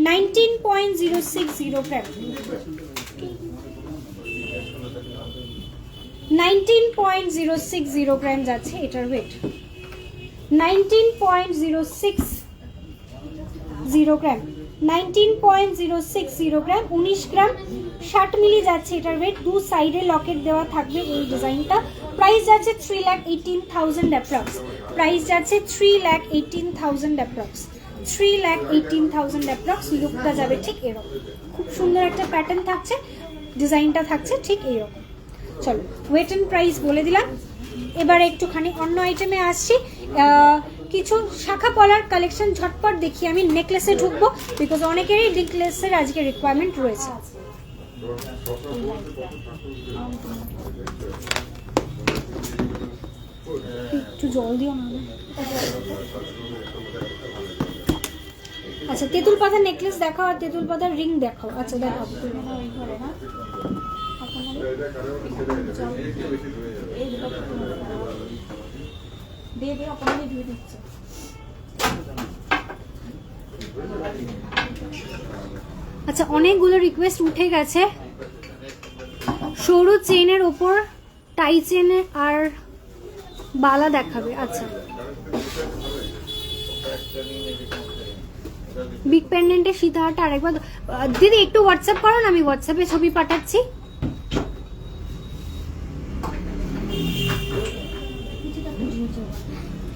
Speaker 1: 19.060 গ্রাম, 19.060 গ্রাম যাচ্ছে এটার ওয়েট, 19.060 গ্রাম, 19.060 গ্রাম। 19 গ্রাম 60 মিলি যাচ্ছে এটার ওয়েট। দু সাইডে লকেট দেওয়া থাকবে এই ডিজাইনটা। প্রাইস যাচ্ছে 3,18,000 অ্যাপ্রক্স, প্রাইস যাচ্ছে 3,18,000 অ্যাপ্রক্স, 3,18,000 অ্যাপ্রক্স। লুকটা যাবে ঠিক এরকম, খুব সুন্দর একটা প্যাটার্ন থাকছে, ডিজাইনটা থাকছে ঠিক এইরকম। চলো ওয়েট অ্যান্ড প্রাইস বলে দিলাম। এবারে একটুখানি অন্য আইটেমে আসছি। কিছু শাখা পলার কালেকশন ঝটপট দেখি। আমি নেকলেসে ঢুকবো বিকজ অনেকেরই নেকলেসের আজকে রিকোয়ারমেন্ট রয়েছে। একটু জল দিও না। আচ্ছা তেঁতুল পাতার নেকলেস দেখাও আর তেঁতুল পাতার রিং দেখাও। আচ্ছা দেখাও।
Speaker 2: না ওই ঘরে না এখন এই দুটো দিয়ে দিয়ে আপনাকে ধুয়ে দিচ্ছে।
Speaker 1: আচ্ছা অনেকগুলো রিকোয়েস্ট উঠে গেছে। সরু চেনের ওপর টাই চেনে আর বালা দেখাবে। আচ্ছা বিগ পেন্ডেন্টের সীতাহারটা আরেকবার দিদি একটু হোয়াটসঅ্যাপ করো না, আমি হোয়াটসঅ্যাপে ছবি পাঠাচ্ছি।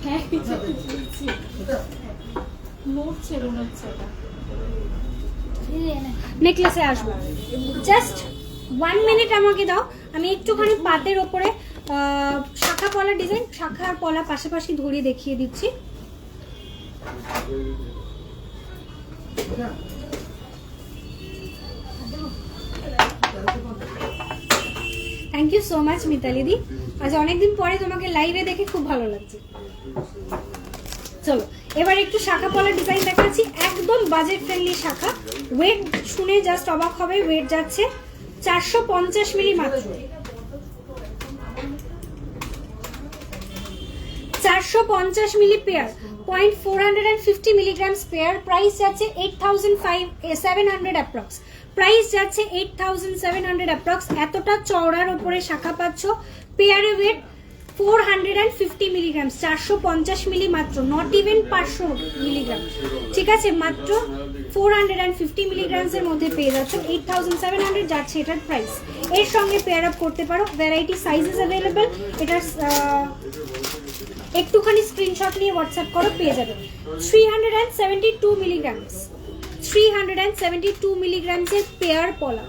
Speaker 2: হ্যাঁ নড়ছে মনে হচ্ছে এটা।
Speaker 1: নেকলেসে আসবো, জাস্ট 1 মিনিট আমাকে দাও। আমি একটুখানি পাতের ওপরে শাখা পলা ডিজাইন, শাখা আর পলা পাশাপাশি ধরিয়ে দেখিয়ে দিচ্ছি। Thank you so much Mitali di, আজ অনেকদিন পরে তোমাকে লাইভে দেখে খুব ভালো লাগছে। চলো এবার একটু শাখা পলা ডিজাইন দেখাচ্ছি, একদম বাজেট ফ্রেন্ডলি শাখা। ওয়েট শুনে জাস্ট অবাক হবে, ওয়েট যাচ্ছে 450 মিলি মাত্র। 450 মিলি পেয়ার, 0.450 মিলিগ্রামস পেয়ার, প্রাইস যাচ্ছে 8700 অ্যাপ্রক্স। প্রাইস যাচ্ছে 8700 অ্যাপ্রক্স। এতটা চওড়ার উপরে শাখা পাচ্ছ, পেয়ারে ওয়েট 450 মিলিগ্রাম, 450 মিলি মাত্র, নট ইভেন 500 মিলিগ্রাম। ঠিক আছে, মাত্র 450 মিলিগ্রামস এর মধ্যে পেয়ে যাচ্ছ। 8700 যাচ্ছে এটার প্রাইস। এর সঙ্গে পেয়ার আপ করতে পারো, ভ্যারাইটি সাইজেস অ্যাভেলেবল। এটার একটুখানি স্ক্রিনশট নিয়ে হোয়াটসঅ্যাপ করো, পেয়ে যাবে। 372 মিলিগ্রামস, 372 মিলিগ্রামসের পেয়ার পলা,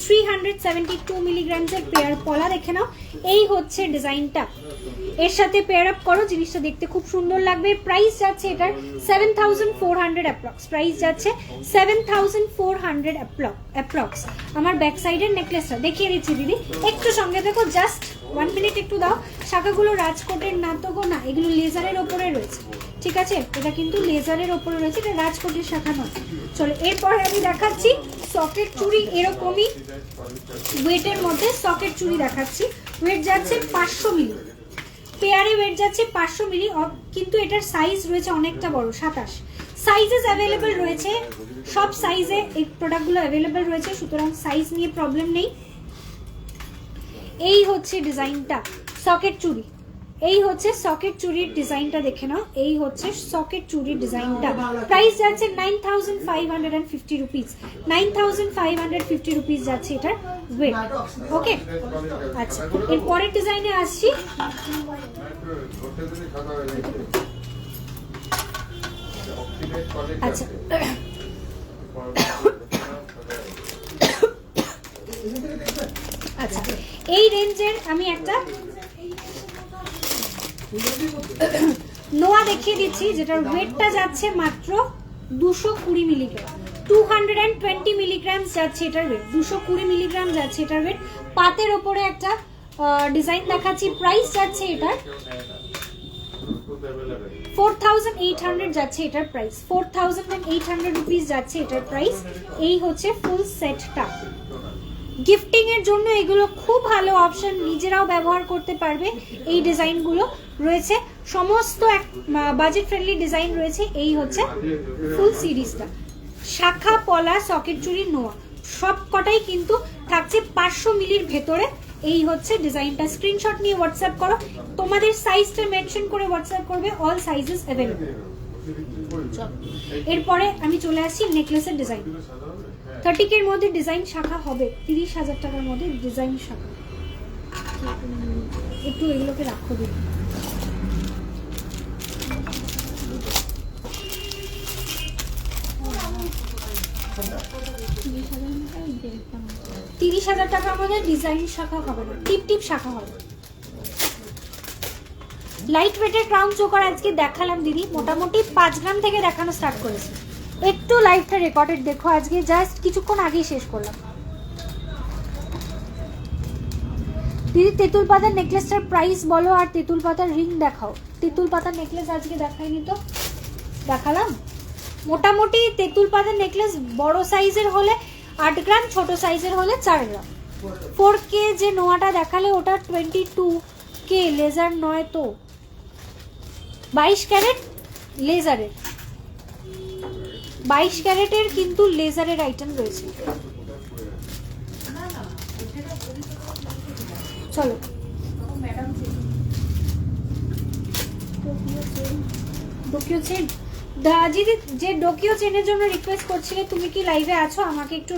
Speaker 1: 372 মিলিগ্রামসের পেয়ার পলা দেখে নাও। এই হচ্ছে ডিজাইনটা, এর সাথে পেয়ার আপ করো, জিনিসটা দেখতে খুব সুন্দর লাগবে। প্রাইস যাচ্ছে এটার 7400 অ্যাপ্রক্স। প্রাইস যাচ্ছে 7400 অ্যাপ্রক্স। আমার ব্যাক সাইডের নেকলেসটা দেখিয়ে দিচ্ছি দিদি, একটু সঙ্গে দেখো, জাস্ট 1 মিনিট একটু দাও। শাখাগুলো রাজকোটের না তো গো, না, এগুলো লেজারের ওপরে রয়েছে। ঠিক আছে, এটা কিন্তু লেজারের ওপরে রয়েছে, এটা রাজকোটের শাখা নয়। চলো এরপরে আমি দেখাচ্ছি সকেট চুড়ি, এরকমই ওয়েটের মধ্যে সকেট চুড়ি দেখাচ্ছি। ওয়েট যাচ্ছে 500 মিলি, পেয়ারে ওয়েট যাচ্ছে 500 মিলি, কিন্তু এটার সাইজ রয়েছে অনেকটা বড়, 27 সাইজেস অ্যাভেলেবেল রয়েছে। সব সাইজে এই প্রোডাক্টগুলো অ্যাভেলেবেল রয়েছে, সুতরাং সাইজ নিয়ে প্রবলেম নেই। এই হচ্ছে ডিজাইনটা সকেট চুড়ি, এই হচ্ছে সকেট চুড়ির ডিজাইনটা দেখে নাও। এই হচ্ছে সকেট চুড়ির ডিজাইনটা। প্রাইস যাচ্ছে 9550 রুপিস, 9550 রুপিস যাচ্ছে এটার ওয়েট। ওকে, আচ্ছা এর পরের ডিজাইনে আসছি। আচ্ছা আচ্ছা এই রেঞ্জের আমি একটা নোয়া দেখিয়ে দিচ্ছি, যেটার ওয়েটটা যাচ্ছে মাত্র 220 মিলিগ্রাম, 220 মিলিগ্রাম যাচ্ছে এটার ওয়েট, 220 মিলিগ্রাম যাচ্ছে এটার ওয়েট। পাতের ওপরে একটা ডিজাইন দেখাচ্ছি, প্রাইস যাচ্ছে এটার 4800 যাচ্ছে এটার প্রাইস, 4800 রুপিস যাচ্ছে এটার প্রাইস। এই হচ্ছে ফুল সেটটা। গিফটিং এর জন্য এগুলো খুব ভালো অপশন, নিজেরাও ব্যবহার করতে পারবে। এই ডিজাইনগুলো রয়েছে, সমস্ত বাজেট ফ্রেন্ডলি ডিজাইন রয়েছে। এই হচ্ছে ফুল সিরিজটা, শাখা পলা সকেট চুড়ি নোয়া, সব কটাই কিন্তু থাকছে 500 মিলির ভেতরে। এই হচ্ছে ডিজাইনটা, স্ক্রিনশট নিয়ে হোয়াটসঅ্যাপ করো, তোমাদের সাইজটা মেনশন করে হোয়াটসঅ্যাপ করবে, অল সাইজেস অ্যাভেলেবল। এরপরে আমি চলে আসছি নেকলেসের ডিজাইন। 30K এর মধ্যে ডিজাইন শাখা হবে, 30,000 টাকার মধ্যে ডিজাইন শাখা। একটু এগুলোকে রাখো দিন। 30,000 টাকার মধ্যে ডিজাইন শাখা হবে না, টিপ টিপ শাখা হবে। লাইট ওয়েটের ক্রাউন চোকার আজকে দেখালাম দিদি, মোটামুটি 5 গ্রাম থেকে দেখানো স্টার্ট করেছি। একটু লাইভটা রেকর্ডেড দেখো, আজকে জাস্ট কিছুক্ষণ আগেই শেষ করলাম। দিদি তেঁতুল পাতার নেকলেসটার প্রাইস বলো, আর তেঁতুল পাতার রিং দেখাও। তেঁতুল পাতার নেকলেস আজকে দেখাইনি তো, দেখালাম? মোটামুটি তেঁতুল পাতার নেকলেস বড় সাইজের হলে 8 গ্রাম, ছোট সাইজের হলে 4 গ্রাম। 4K যে নোয়াটা দেখালে ওটা 22K, লেজার নয় তো, 22 ক্যারেট লেজারের, 22 ক্যারেটের কিন্তু লেজারের আইটেম রয়েছে। চলো ডোকিও চেন, দিদি যে ডোকিও চেনের জন্য রিকোয়েস্ট করছিলে, তুমি কি লাইভে আছো? আমাকে একটু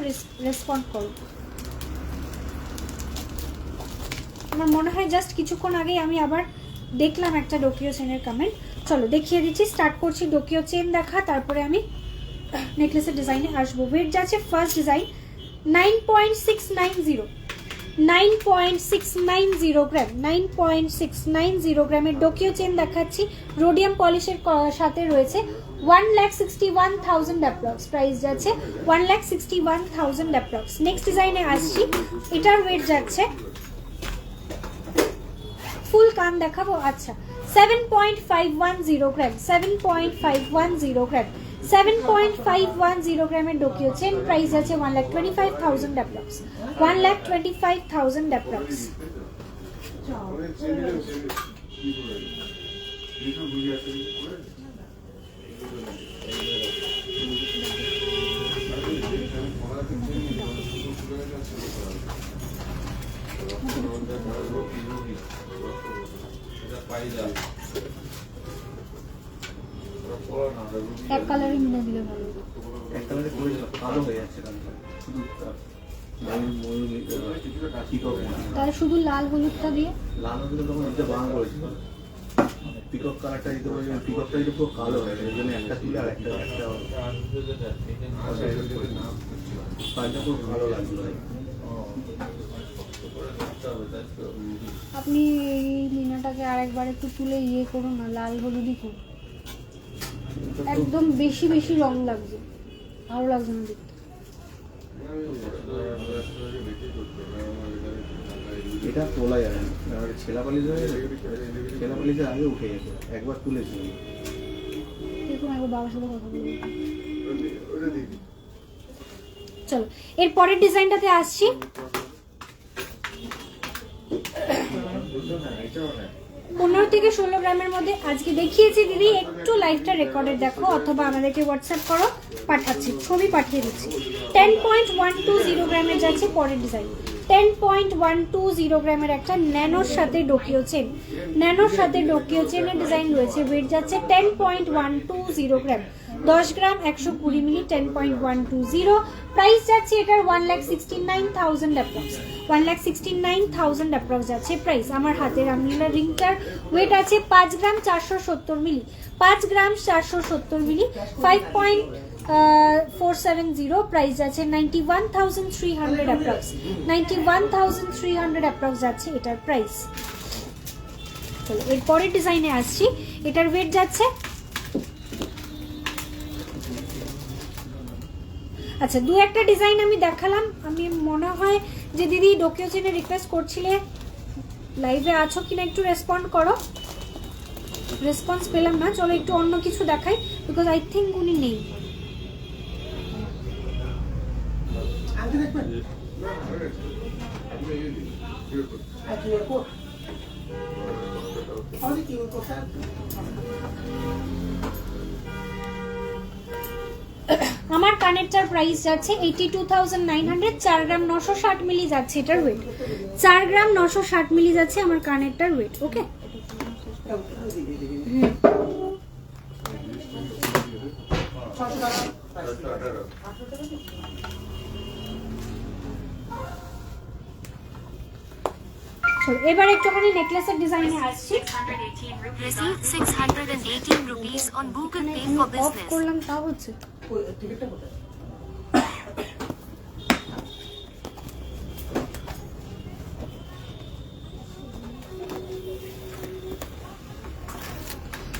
Speaker 1: রেসপন্ড করো। আমার মনে হয় জাস্ট কিছুক্ষণ আগেই আমি আবার দেখলাম একটা ডোকিও চেনের কমেন্ট। চলো দেখিয়ে দিচ্ছি, স্টার্ট করছি ডোকিও চেন দেখা, তারপরে আমি নেকলেসের ডিজাইনে আসবো। ওয়েট যাচ্ছে ফার্স্ট ডিজাইন 9.690, 9.690 গ্রাম, 9.690 গ্রামের ডোকিও চেন দেখাচ্ছি। রোডিয়াম পলিশের সাথে রয়েছে। 1,61,000 অ্যাপ্রক্স প্রাইস যাচ্ছে, 1,61,000 অ্যাপ্রক্স। নেক্সট ডিজাইনে আসছি, এটার ওয়েট যাচ্ছে, ফুল কান দেখাবো, আচ্ছা 7.510 গ্রাম, 7.510 গ্রাম, 7.510 গ্রামের ডোকিও চেন প্রাইস আছে 1,25,000 অ্যাপ্রক্স, 1,25,000 অ্যাপ্রক্স। এক কালারে মিলে দিলে ভালো,
Speaker 4: এক কালারে করে কালো হয়ে যাচ্ছে কালারটা, শুধু
Speaker 1: তাহলে শুধু লাল হলুদটা দিয়ে,
Speaker 4: লাল হলুদ তখন দিতে বাং করেছিল, পিকক কালারটা দিতে পারে, পিককটা দিতে পুরো কালো হয়ে যায়, এই জন্য একটা তুলে আর একটা কাজটা খুব ভালো লাগলো।
Speaker 1: আপনি এই লিনাটাকে আরেকবার একটু তুলে ইয়ে করুন না, লাল হলুদই করুন, একদম বেশি বেশি রং লাগছে, ভালো লাগছে না দেখতে।
Speaker 4: এটা তোলা যাবে না, ছেলাপালিশ হয়ে গেছে, ছেলাপালিশের আগে উঠে গেছে, একবার তুলেছিল।
Speaker 1: দেখুন একবার বাবার সাথে কথা বলবো। চলো এর পরের ডিজাইনটাতে আসছি। 15 থেকে 16 গ্রামের মধ্যে আজকে দেখিয়েছি দিদি, একটু লাইভটা রেকর্ডেড দেখো অথবা আমাদেরকে হোয়াটসঅ্যাপ করো, পাঠাচ্ছি, ছবি পাঠিয়ে দিচ্ছি। 10.120 গ্রামের যাচ্ছে পরের ডিজাইন, 10.120 গ্রামের একটা ন্যানোর সাথে ডোকিও চেন, ন্যানোর সাথে ডোকিও চেনের ডিজাইন রয়েছে। ওয়েট যাচ্ছে 10.120 গ্রাম, 10 গ্রাম 120 মিলি, 10.120। প্রাইস যাচ্ছে এটার 1,69,000 অ্যাপ্রক্স, 1,69,000 অ্যাপ্রক্স যাচ্ছে প্রাইস। আমার হাতের আমলিলা রিংটার ওয়েট আছে 5 গ্রাম 470 মিলি, 5 গ্রাম 470 মিলি, 5.470। প্রাইস যাচ্ছে 91,300 অ্যাপ্রক্স, 91,300 অ্যাপ্রক্স যাচ্ছে এটার প্রাইস। চলো এর পরের ডিজাইনে আসছি, এটার ওয়েট যাচ্ছে, আচ্ছা দু একটা ডিজাইন আমি দেখালাম। আমি মনে হয় যে দিদি ডোকিও চেনে রিকোয়েস্ট করছিলে, লাইভে আছো কিনা একটু রেসপন্ড করো, রেসপন্স পেলাম না। চলো একটু অন্য কিছু দেখাই, বিকজ আই থিঙ্ক উনি নেই। আমার কানেরটার প্রাইস যাচ্ছে 82,900, 4 গ্রাম 960 মিলি যাচ্ছে এটার ওয়েট, 4 গ্রাম 960 মিলি যাচ্ছে আমার কানেরটার ওয়েট। ওকে এবার একটুখানি নেকলেসের ডিজাইনে আসছি।
Speaker 5: Received 618 rupees on Google Pay for
Speaker 1: of
Speaker 5: business.
Speaker 1: করলাম তাও হচ্ছে।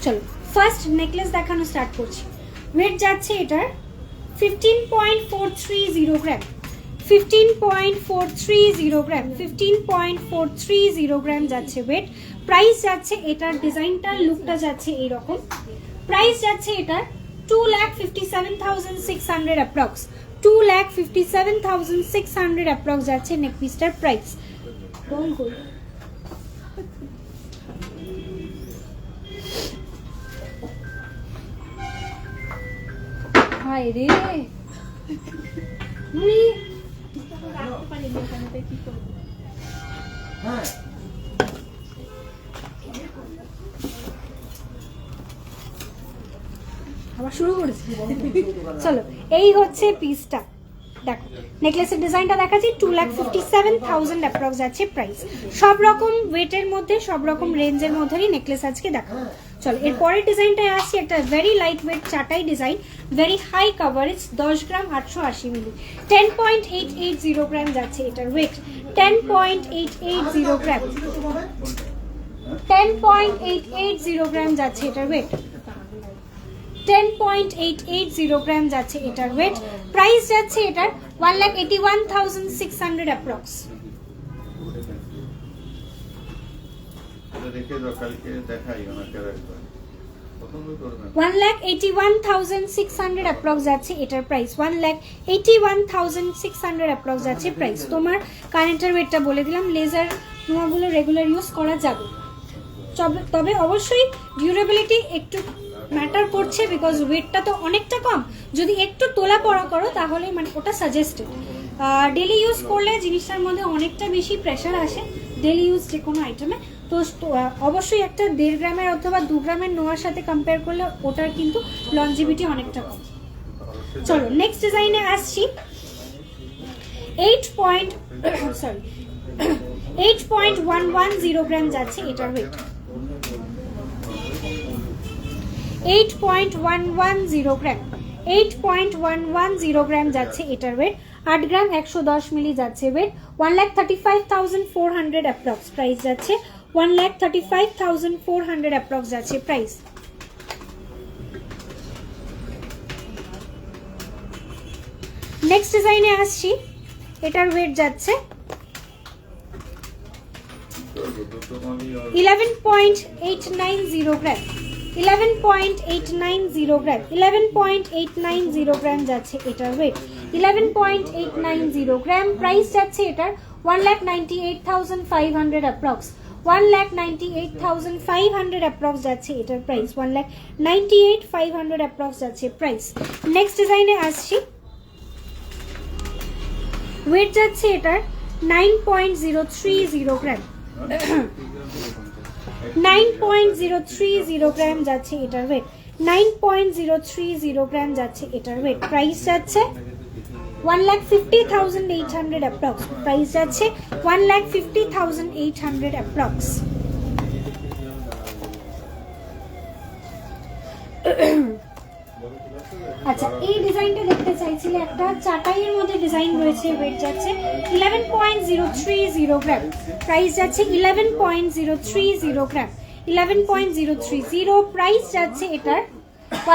Speaker 1: চলো ফার্স্ট নেকলেস দেখানো স্টার্ট করছি। ওয়েট যাচ্ছে এটার 15.430 গ্রাম, 15.430 গ্রাম, 15.430 গ্রাম যাচ্ছে ওয়েট। প্রাইস যাচ্ছে এটার, ডিজাইনটার লুকটা যাচ্ছে এইরকম। প্রাইস যাচ্ছে এটার 2,57,600 approx. 2,57,600 approx যাচ্ছে নেক পিসটার প্রাইস। Don't go. হায় রে মুড়ি
Speaker 2: রাখতে পারি না এখানে, তাই কি করবো?
Speaker 1: আবার শুরু করেছি। চলো এই হচ্ছে পিসটা, দেখো নেকলেসের ডিজাইনটা দেখাচ্ছি। 2,57,000 অ্যাপ্রক্স যাচ্ছে প্রাইস। সব রকম ওয়েটের মধ্যে, সব রকম রেঞ্জের মধ্যেই নেকলেস আজকে দেখো। চলো এর পরের ডিজাইনটায় আসছি, একটা ভেরি লাইট ওয়েট চাটাই design, very high coverage, 10 gram 880 milli, 10.880 gram যাচ্ছে এটার ওয়েট। 10.880 গ্রাম, 10.880 গ্রাম যাচ্ছে এটার ওয়েট। 10.880 গ্রাম যাচ্ছে এটার ওয়েট। প্রাইস যাচ্ছে এটার 1,81,600 অ্যাপ্রক্স।
Speaker 4: রেখে দাও, কালকে দেখাই ওনাকে একবার।
Speaker 1: 1,81,600 অ্যাপ্রক্স যাচ্ছে এটার প্রাইস। 1,81,600 অ্যাপ্রক্স যাচ্ছে প্রাইস। তোমার কানেক্টর ওয়েটটা বলে দিলাম, লেজার নোয়াগুলো রেগুলার ইউজ করা যাবে, তবে অবশ্যই ডিউরেবিলিটি একটু ম্যাটার করছে, বিকজ ওয়েটটা তো অনেকটা কম। যদি একটু তোলা পড়া করো তাহলে মানে ওটা সাজেস্টেড। ডেলি ইউজ করলে জিনিসটার মধ্যে অনেকটা বেশি প্রেশার আসে ডেলি ইউজ যে কোনো আইটেমে। তো অবশ্যই একটা 1.5 গ্রামের অথবা 2 গ্রামের নোয়ার সাথে কম্পেয়ার করলে ওটার কিন্তু লনজিভিটি অনেকটা কম। চলো নেক্সট ডিজাইনে আসছি। 8.110 গ্রাম যাচ্ছে এটার ওয়েট। 8.110 গ্রাম, 8.110 গ্রাম যাচ্ছে এটার ওয়েট। 8 গ্রাম 110 মিলি যাচ্ছে ওয়েট। 1,35,400 অ্যাপ্রক্স প্রাইস যাচ্ছে। 1,35,400 অ্যাপ্রক্স যাচ্ছে প্রাইস। নেক্সট ডিজাইনে আসছি, এটার ওয়েট যাচ্ছে 11.890 গ্রাম। 11.890 গ্রাম, 11.890 গ্রাম যাচ্ছে এটার ওয়েট। 11.890 গ্রাম, প্রাইস যাচ্ছে এটার 1,98,500 অ্যাপ্রক্স। 1,98,500 অ্যাপ্রক্স যাচ্ছে এটার প্রাইস। 1,98,500 অ্যাপ্রক্স যাচ্ছে প্রাইস। নেক্সট ডিজাইনে আসছি, ওয়েট যাচ্ছে এটার 9.030 গ্রাম। 9.030 গ্রাম যাচ্ছে এটার ওয়েট। 9.030 গ্রাম যাচ্ছে এটার ওয়েট। প্রাইস যাচ্ছে 1,50,800 অ্যাপ্রক্স। প্রাইস যাচ্ছে 1,50,800 অ্যাপ্রক্স। আচ্ছা এই ডিজাইনটা দেখতে চাইছিলে, একটা চাটাইয়ের মধ্যে ডিজাইন রয়েছে, ওয়েট যাচ্ছে 11.030 গ্রাম। প্রাইস যাচ্ছে 11.030 গ্রাম, 11.030। প্রাইস যাচ্ছে এটার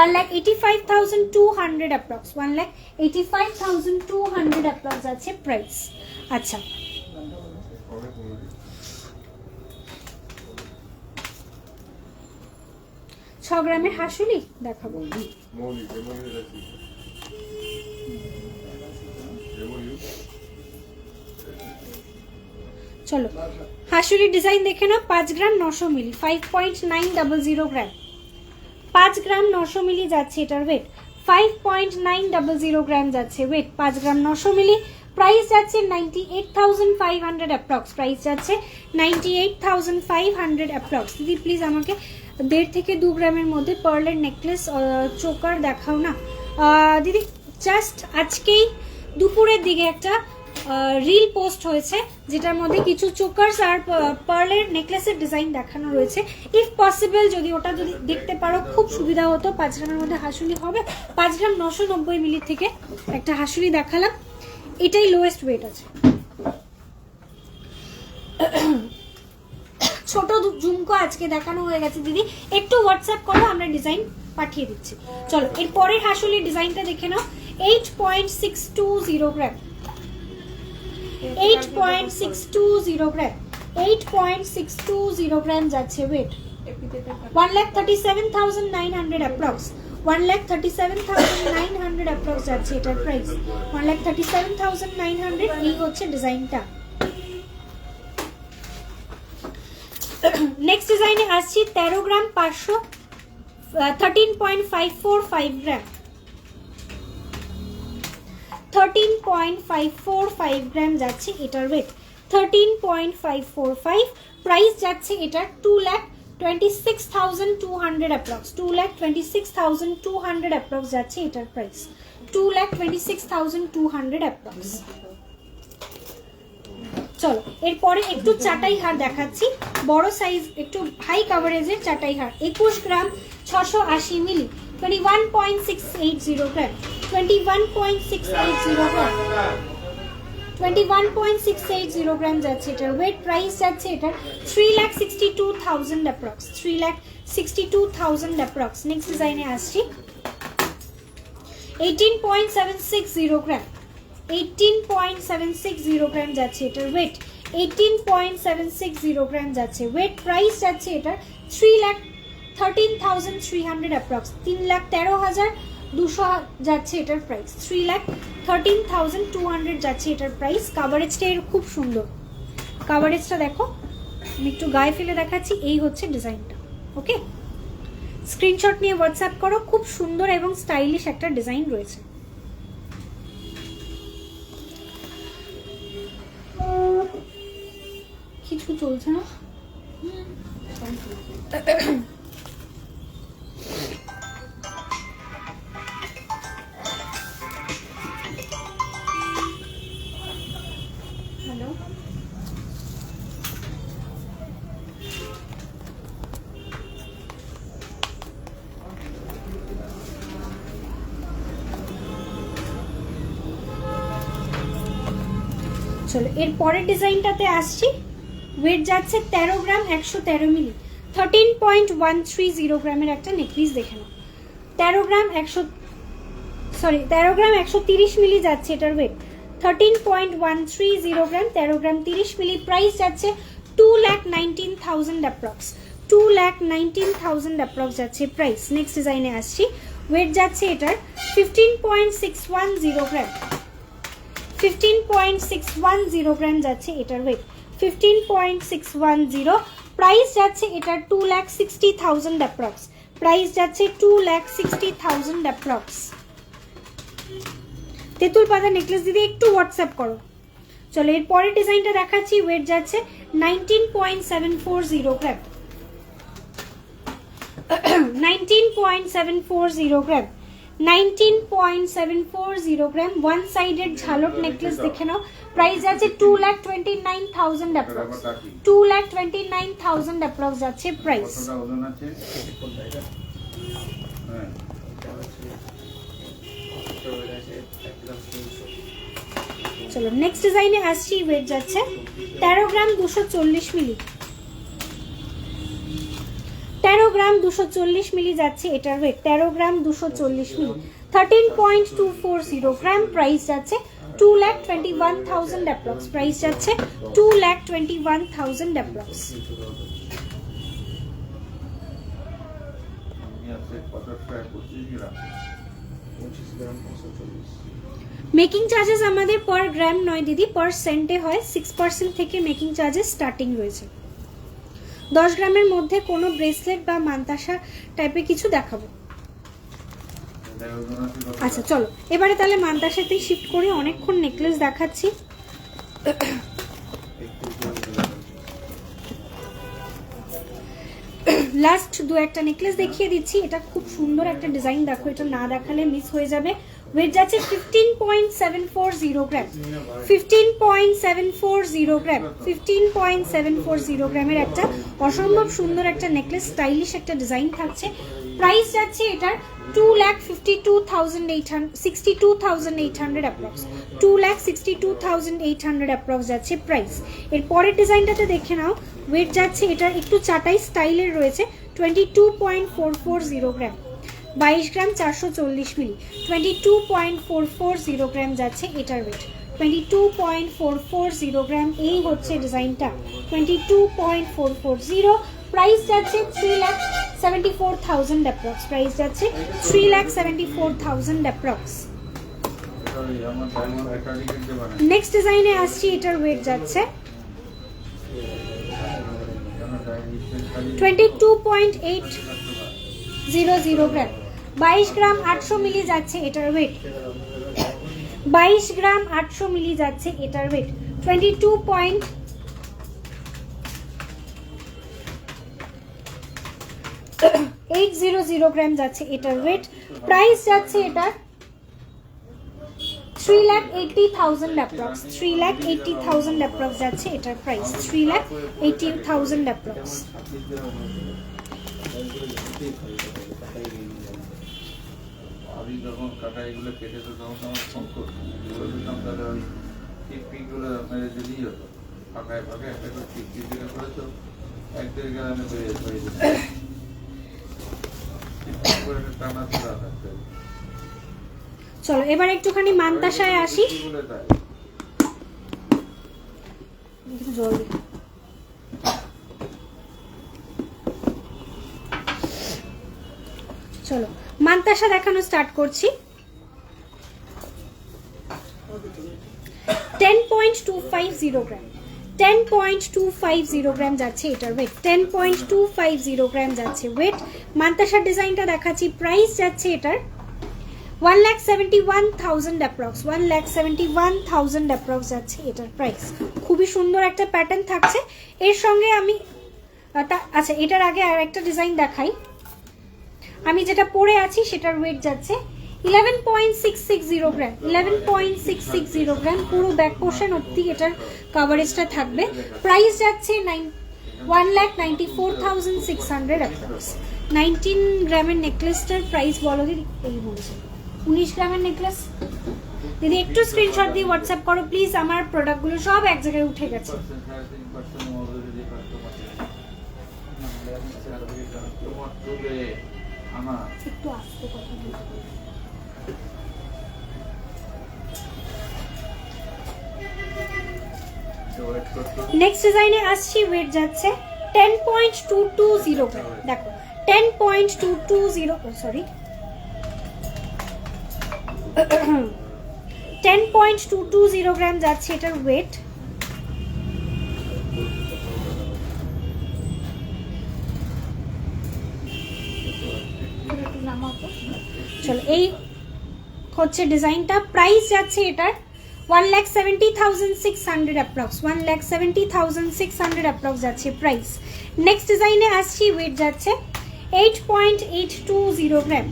Speaker 1: 1,85,200 অ্যাপ্রক্স। 1,85,200 অ্যাপ্রক্স যাচ্ছে প্রাইস। আচ্ছা ছ গ্রামের হাসুলি দেখাবো। চলো হাসুলি ডিজাইন দেখে নাও। 5 গ্রাম 900 মিলি, 5.900 গ্রাম। 5 গ্রাম 900 মিলি যাচ্ছে এটার ওয়েট। 5.900 গ্রাম যাচ্ছে ওয়েট। 5 গ্রাম 900 মিলি। প্রাইস যাচ্ছে 98,500 অ্যাপ্রক্স। প্রাইস যাচ্ছে 98,500 অ্যাপ্রক্স। দিদি প্লিজ আমাকে 1.5 থেকে 2 গ্রামের মধ্যে পার্লের নেকলেস চোকার দেখাও না দিদি। জাস্ট আজকেই দুপুরের দিকে একটা রিল পোস্ট হয়েছে যেটার মধ্যে কিছু চোকার্স আর পার্লের নেকলেসের ডিজাইন দেখানো রয়েছে। ইফ পসিবল যদি ওটা যদি দেখতে পারো খুব সুবিধা হতো। 5 গ্রামের মধ্যে হাসুলি হবে। 5 গ্রাম 990 মিলি থেকে একটা হাসুলি দেখালাম, এটাই লোয়েস্ট ওয়েট আছে। ছোট ঝুমকো আজকে দেখানো হয়ে গেছে দিদি, একটু হোয়াটসঅ্যাপ করো, আমরা ডিজাইন পাঠিয়ে দিচ্ছি। চলো এর পরের হাসুলির ডিজাইনটা দেখে নাও। 8.620 গ্রাম, 8.620 গ্রাম, 8.620 গ্রাম যাচ্ছে ওয়েট। 1,37,900 অ্যাপ্রক্স। 1,37,900 অ্যাপ্রক্স যাচ্ছে এটার প্রাইস। 1,37,900 এই হচ্ছে ডিজাইনটা। নেক্সট ডিজাইনে আসছি 13 গ্রাম 500 13.545 গ্রাম, 13.545 গ্রাম যাচ্ছে এটার ওয়েট। 13.545 প্রাইস যাচ্ছে এটার 2,26,200 অ্যাপ্রক্স। 2,26,200 অ্যাপ্রক্স যাচ্ছে এটার প্রাইস। 2,26,200 অ্যাপ্রক্স। চলো এরপরে একটু চাটাই হার দেখাচ্ছি, বড় সাইজ একটু হাই কাভারেজের চাটাই হার। 21 গ্রাম 680 মিলি, 21.680 গ্রাম, 21.680 গ্রাম, 21.680 গ্রাম যাচ্ছে এটার ওয়েট। প্রাইস যাচ্ছে এটার 3,62,000 অ্যাপ্রক্স। 3,62,000 অ্যাপ্রক্স। নেক্সট ডিজাইনে আসছি 18.760 গ্রাম, 18.760 গ্রাম যাচ্ছে এটার ওয়েট। 18.760 গ্রাম যাচ্ছে ওয়েট। প্রাইস যাচ্ছে এটার 3,13,300 অ্যাপ্রক্স। 3,13,200 যাচ্ছে এটার প্রাইস। 3,13,200 যাচ্ছে এটার প্রাইস। কাভারেজটা এর খুব সুন্দর, কাভারেজটা দেখো, আমি একটু গায়ে ফেলে দেখাচ্ছি। এই হচ্ছে ডিজাইনটা। ওকে, স্ক্রিনশট নিয়ে হোয়াটসঅ্যাপ করো। খুব সুন্দর এবং স্টাইলিশ একটা ডিজাইন রয়েছে। কিছু চলছে না। হ্যালো, চলো এর পরের ডিজাইনটাতে আসছি। ওয়েট যাচ্ছে 13 গ্রাম 113 মিলি, 13.130 গ্রামের একটা নেকপিস দেখে নাও। 13 গ্রাম 130 মিলি যাচ্ছে এটার ওয়েট। 13.130 গ্রাম, 13 গ্রাম 30 মিলি। প্রাইস যাচ্ছে 2,19,000 অ্যাপ্রক্স। 2,19,000 অ্যাপ্রক্স যাচ্ছে প্রাইস। নেক্সট ডিজাইনে আসছি। ওয়েট যাচ্ছে এটার 15.610 গ্রাম, 15.610 গ্রাম যাচ্ছে এটার ওয়েট। 15.610 প্রাইস যাচ্ছে এটার 2,60,000 অ্যাপ্রক্স। প্রাইস যাচ্ছে 2,60,000 অ্যাপ্রক্স। তেঁতুল পাতা নেকলেস দিদি একটু হোয়াটসঅ্যাপ করো। চলো এর পরের ডিজাইনটা দেখাচ্ছি। ওয়েট যাচ্ছে 19.740 গ্রাম, 19.740 গ্রাম, 19.740 গ্রাম। ওয়ান সাইডেড ঝালট নেকলেস দেখে নাও। প্রাইস যাচ্ছে 2,29,000 অ্যাপ্রক্স। 2,29,000 অ্যাপ্রক্স যাচ্ছে প্রাইস। চলো নেক্সট ডিজাইনে আসছি। ওয়েট যাচ্ছে 13 গ্রাম 240 মিলি, 13 গ্রাম 240 মিলি যাচ্ছে এটার ওয়েট। 13 গ্রাম 240 মিলি, 13.240 গ্রাম। প্রাইস যাচ্ছে 2,21,000 অ্যাপ্রক্স। প্রাইস যাচ্ছে 2,21,000 অ্যাপ্রক্স। মেকিং চার্জেস আমাদের পার গ্রাম নয় দিদি, পার সেন্টে হয়। 6% থেকে মেকিং চার্জেস স্টার্টিং রয়েছে। 10 গ্রামের মধ্যে কোনো ব্রেসলেট বা মান্তাসা টাইপের কিছু দেখাবো। আচ্ছা চলো এবারে তাহলে মান্তাসাতেই শিফট করি। অনেকক্ষণ নেকলেস দেখাচ্ছি। লাস্ট দু একটা নেকলেস দেখিয়ে দিচ্ছি। এটা খুব সুন্দর একটা ডিজাইন, দেখো, এটা না দেখালে মিস হয়ে যাবে। ওয়েট যাচ্ছে 15.740 গ্রাম, 15.740 গ্রাম, 15.740 গ্রামের একটা অসম্ভব সুন্দর একটা নেকলেস, স্টাইলিশ একটা ডিজাইন থাকছে। প্রাইস যাচ্ছে এটার 2,62,800 অ্যাপ্রক্স। 2,62,800 অ্যাপ্রক্স যাচ্ছে প্রাইস। এর পরের ডিজাইনটাতে দেখে নাও। ওয়েট যাচ্ছে এটার একটু চাটাই স্টাইলের রয়েছে। 22.440 গ্রাম, 22 গ্রাম 440 মিলি, 22.440 গ্রাম যাচ্ছে এটার ওয়েট। 22.440 গ্রাম এই হচ্ছে ডিজাইনটা। 22.440 প্রাইস যাচ্ছে 3,60,000 3,74,000 অ্যাপ্রক্স। প্রাইস যাচ্ছে 3,74,000 অ্যাপ্রক্স। নেক্সট ডিজাইনে আসছি, এটার ওয়েট যাচ্ছে 22.800 গ্রাম। 22 গ্রাম 800 মিলি যাচ্ছে এটার ওয়েট। 22 গ্রাম 800 মিলি যাচ্ছে এটার ওয়েট। 22.800 গ্রাম যাচ্ছে এটার ওয়েট। প্রাইস যাচ্ছে এটার 3,80,000 অ্যাপ্রক্স। 3,80,000 অ্যাপ্রক্স যাচ্ছে এটার প্রাইস। 3,80,000 অ্যাপ্রক্স।
Speaker 6: আমি যখন কাটা এগুলো কেটে তো তখন আমার ফোন করতাম, বলতাম তাহলে ওই টিকটিকগুলো মেরে দিলেই হতো। ফাঁকায় ফাঁকায় একটা করে টিকটিক দিলে করে তো 1-1.5 গ্রামে হয়ে যেত। টিকটিক করে একটা টানা তোলা থাকতে হবে।
Speaker 1: চলো এবার একটুখানি মান্তাসায় আসি।
Speaker 6: এগুলো তাই।
Speaker 1: জল দিই। চলো মান্তাসা দেখানো স্টার্ট করছি। 10.250 গ্রাম। 10.250 গ্রাম যাচ্ছে এটার ওয়েট। 10.250 গ্রাম যাচ্ছে ওয়েট। মান্তাসার ডিজাইনটা দেখাচ্ছি। প্রাইস যাচ্ছে এটার 1,71,000 অ্যাপ্রক্স। 1,71,000 অ্যাপ্রক্স যাচ্ছে এটার প্রাইস। খুবই সুন্দর একটা প্যাটার্ন থাকছে এর সঙ্গে। আমি আচ্ছা এটার আগে আর একটা ডিজাইন দেখাই। আমি যেটা পরে আছি সেটার ওয়েট যাচ্ছে 11.660 গ্রাম। 11.660 গ্রাম। পুরো ব্যাক পোর্শন অবধি এটার কভারেজটা থাকবে। প্রাইস যাচ্ছে 1,94,600 অ্যাপ্রক্স। 19 গ্রামের নেকলেসটার প্রাইস বলো দিদি। এই বলছে 19 গ্রামের নেকলেস। দিদি একটু স্ক্রিনশট দিয়ে হোয়াটসঅ্যাপ করো প্লিজ। আমার প্রোডাক্টগুলো সব এক জায়গায় উঠে গেছে।
Speaker 6: 3.5% মজুরি দিয়ে কাস্টমার তুলে আনা
Speaker 1: একটু আস্তে কথা বলতে হবে। নেক্সট ডিজাইনে আসছি। ওয়েট যাচ্ছে 10.220 গ্রাম। দেখো 10.220 সরি 10.220 গ্রাম যাচ্ছে এটার ওয়েট। চলো এই হচ্ছে ডিজাইনটা। প্রাইস যাচ্ছে এটার 1,70,600 অ্যাপ্রক্স। 1,70,600 অ্যাপ্রক্স যাচ্ছে প্রাইস। নেক্সট ডিজাইনে আসছি। ওয়েট যাচ্ছে 8.820 গ্রাম।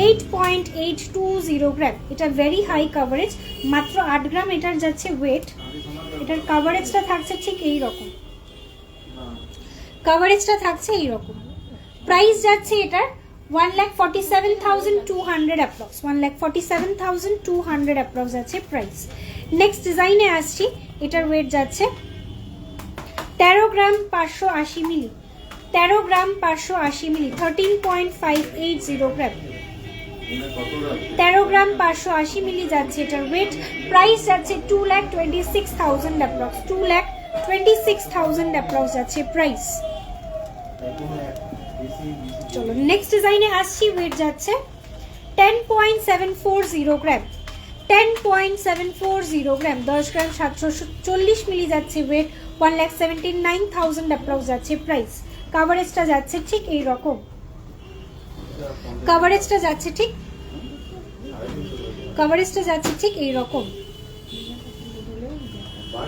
Speaker 1: 8.820 গ্রাম। এটা ভেরি হাই কভারেজ। মাত্র 8 গ্রাম এটার যাচ্ছে ওয়েট। এটার কভারেজটা থাকছে ঠিক এই রকম। কভারেজটা থাকছে এই রকম। প্রাইস যাচ্ছে এটার 1,47,200 অ্যাপ্রক্স। 1,47,200 অ্যাপ্রক্স আছে প্রাইস। নেক্সট ডিজাইনে আসছি। এটার ওয়েট যাচ্ছে 13 গ্রাম 580 মিলি। 13 গ্রাম 580 মিলি। 13.580 গ্রাম। 13 গ্রাম 580 মিলি যাচ্ছে এটার ওয়েট। প্রাইস যাচ্ছে 2,26,000 অ্যাপ্রক্স। 2,26,000 অ্যাপ্রক্স যাচ্ছে প্রাইস। চলো নেক্সট ডিজাইনে আসছি। ওয়েট যাচ্ছে 10.740 গ্রাম। 10.740 গ্রাম। 10 গ্রাম 740 মিলি যাচ্ছে ওয়েট। 1,79,000 অ্যাপ্রক্স যাচ্ছে প্রাইস। কভারেজটা যাচ্ছে ঠিক এই রকম। কভারেজটা যাচ্ছে ঠিক এই রকম।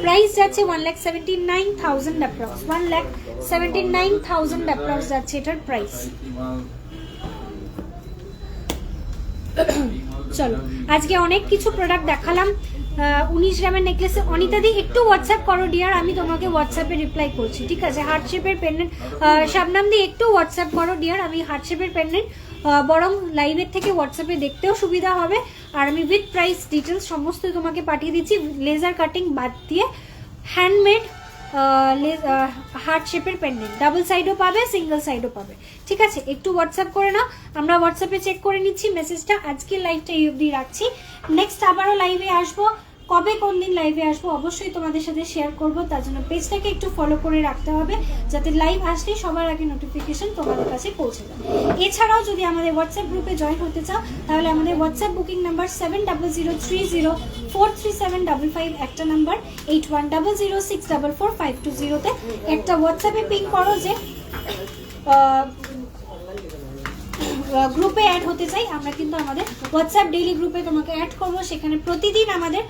Speaker 1: প্রাইস যাচ্ছে 1,79,000 অ্যাপ্রক্স। 1,79,000 অ্যাপ্রক্স যাচ্ছে এটার প্রাইস। চলো আজকে অনেক কিছু প্রোডাক্ট দেখালাম। 19 গ্রামের নেকলেসে অনিতাদি একটু হোয়াটসঅ্যাপ করো ডিয়ার। আমি তোমাকে হোয়াটসঅ্যাপে রিপ্লাই করছি ঠিক আছে। হার্ট শেপের পেন্ডেন্ট শাবনাম দি একটু হোয়াটসঅ্যাপ করো ডিয়ার। আমি হার্ট শেপের পেন্ডেন্ট বরং লাইভের থেকে হোয়াটসঅ্যাপে দেখতেও সুবিধা হবে। আর আমি উইথ প্রাইস ডিটেলস সমস্ত তোমাকে পাঠিয়ে দিচ্ছি। লেজার কাটিং বাদ দিয়ে হ্যান্ডমেড হার্ট শেপের পেন্ডেন্ট। ডাবল সাইডও পাবে, সিঙ্গেল সাইডও পাবে ঠিক আছে। একটু হোয়াটসঅ্যাপ করে নাও। আমরা হোয়াটসঅ্যাপে চেক করে নিচ্ছি মেসেজটা। আজকের লাইভটা এই অবধি রাখছি। নেক্সট আবারও লাইভে আসবো কবে কোন দিন লাইভে আসবো অবশ্যই তোমাদের সাথে শেয়ার করব, তার জন্য পেজটাকে একটু ফলো করে রাখতে হবে যাতে লাইভ আসলে সবার আগে নোটিফিকেশন তোমাদের কাছে পৌঁছে যায়। এছাড়াও যদি আমাদের হোয়াটসঅ্যাপ গ্রুপে জয়েন হতে চাও তাহলে আমাদের হোয়াটসঅ্যাপ বুকিং নাম্বার 7003043755 একটা নাম্বার, 8100644520 একটা হোয়াটসঅ্যাপে পিং করো যে গ্রুপে অ্যাড হতে চাই। আমরা কিন্তু আমাদের হোয়াটসঅ্যাপ ডেইলি গ্রুপে তোমাকে অ্যাড করবো, সেখানে প্রতিদিন আমাদের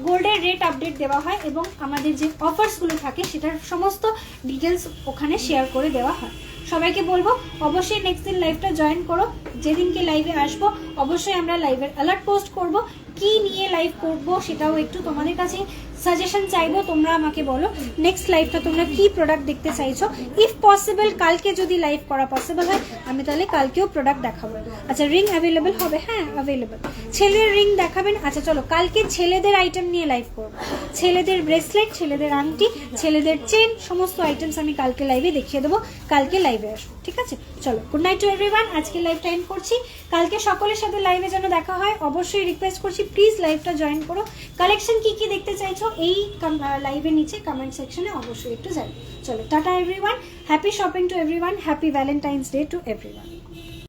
Speaker 1: গোল্ডের রেট আপডেট দেওয়া হয় এবং আমাদের যে অফার্সগুলো থাকে সেটার সমস্ত ডিটেলস ওখানে শেয়ার করে দেওয়া হয়। সবাইকে বলবো অবশ্যই নেক্সট দিন লাইভটা জয়েন করো। যেদিনকে লাইভে আসবো অবশ্যই আমরা লাইভের অ্যালার্ট পোস্ট করব, কি নিয়ে লাইভ করব সেটাও একটু তোমাদের কাছে সাজেশন চাইবো। তোমরা আমাকে বলো নেক্সট লাইভটা তোমরা কি প্রোডাক্ট দেখতে চাইছো। ইফ পসিবল কালকে যদি লাইভ করা পসিবল হয় আমি তাহলে কালকেও প্রোডাক্ট দেখাবো। আচ্ছা রিং অ্যাভেলেবেল হবে? হ্যাঁ অ্যাভেলেবেল। ছেলের রিং দেখাবেন? আচ্ছা চলো কালকে ছেলেদের আইটেম নিয়ে লাইভ করবো। ছেলেদের ব্রেসলেট, ছেলেদের আংটি, ছেলেদের চেন, সমস্ত আইটেমস আমি কালকে লাইভে দেখিয়ে দেবো। কালকে লাইভে আসবো, ঠিক আছে? চলো গুড নাইট টু এভরিওয়ান। আজকে লাইভটা এন্ড করছি, কালকে সকলের সাথে লাইভে যেন দেখা হয় অবশ্যই রিকোয়েস্ট করছি প্লিজ লাইভটা জয়েন করো। কালেকশন কি কি দেখতে চাইছো এই লাইভের নিচে কমেন্ট সেকশনে অবশ্যই একটু জানাও। চলো tata everyone, happy shopping to everyone, happy Valentine's day to everyone.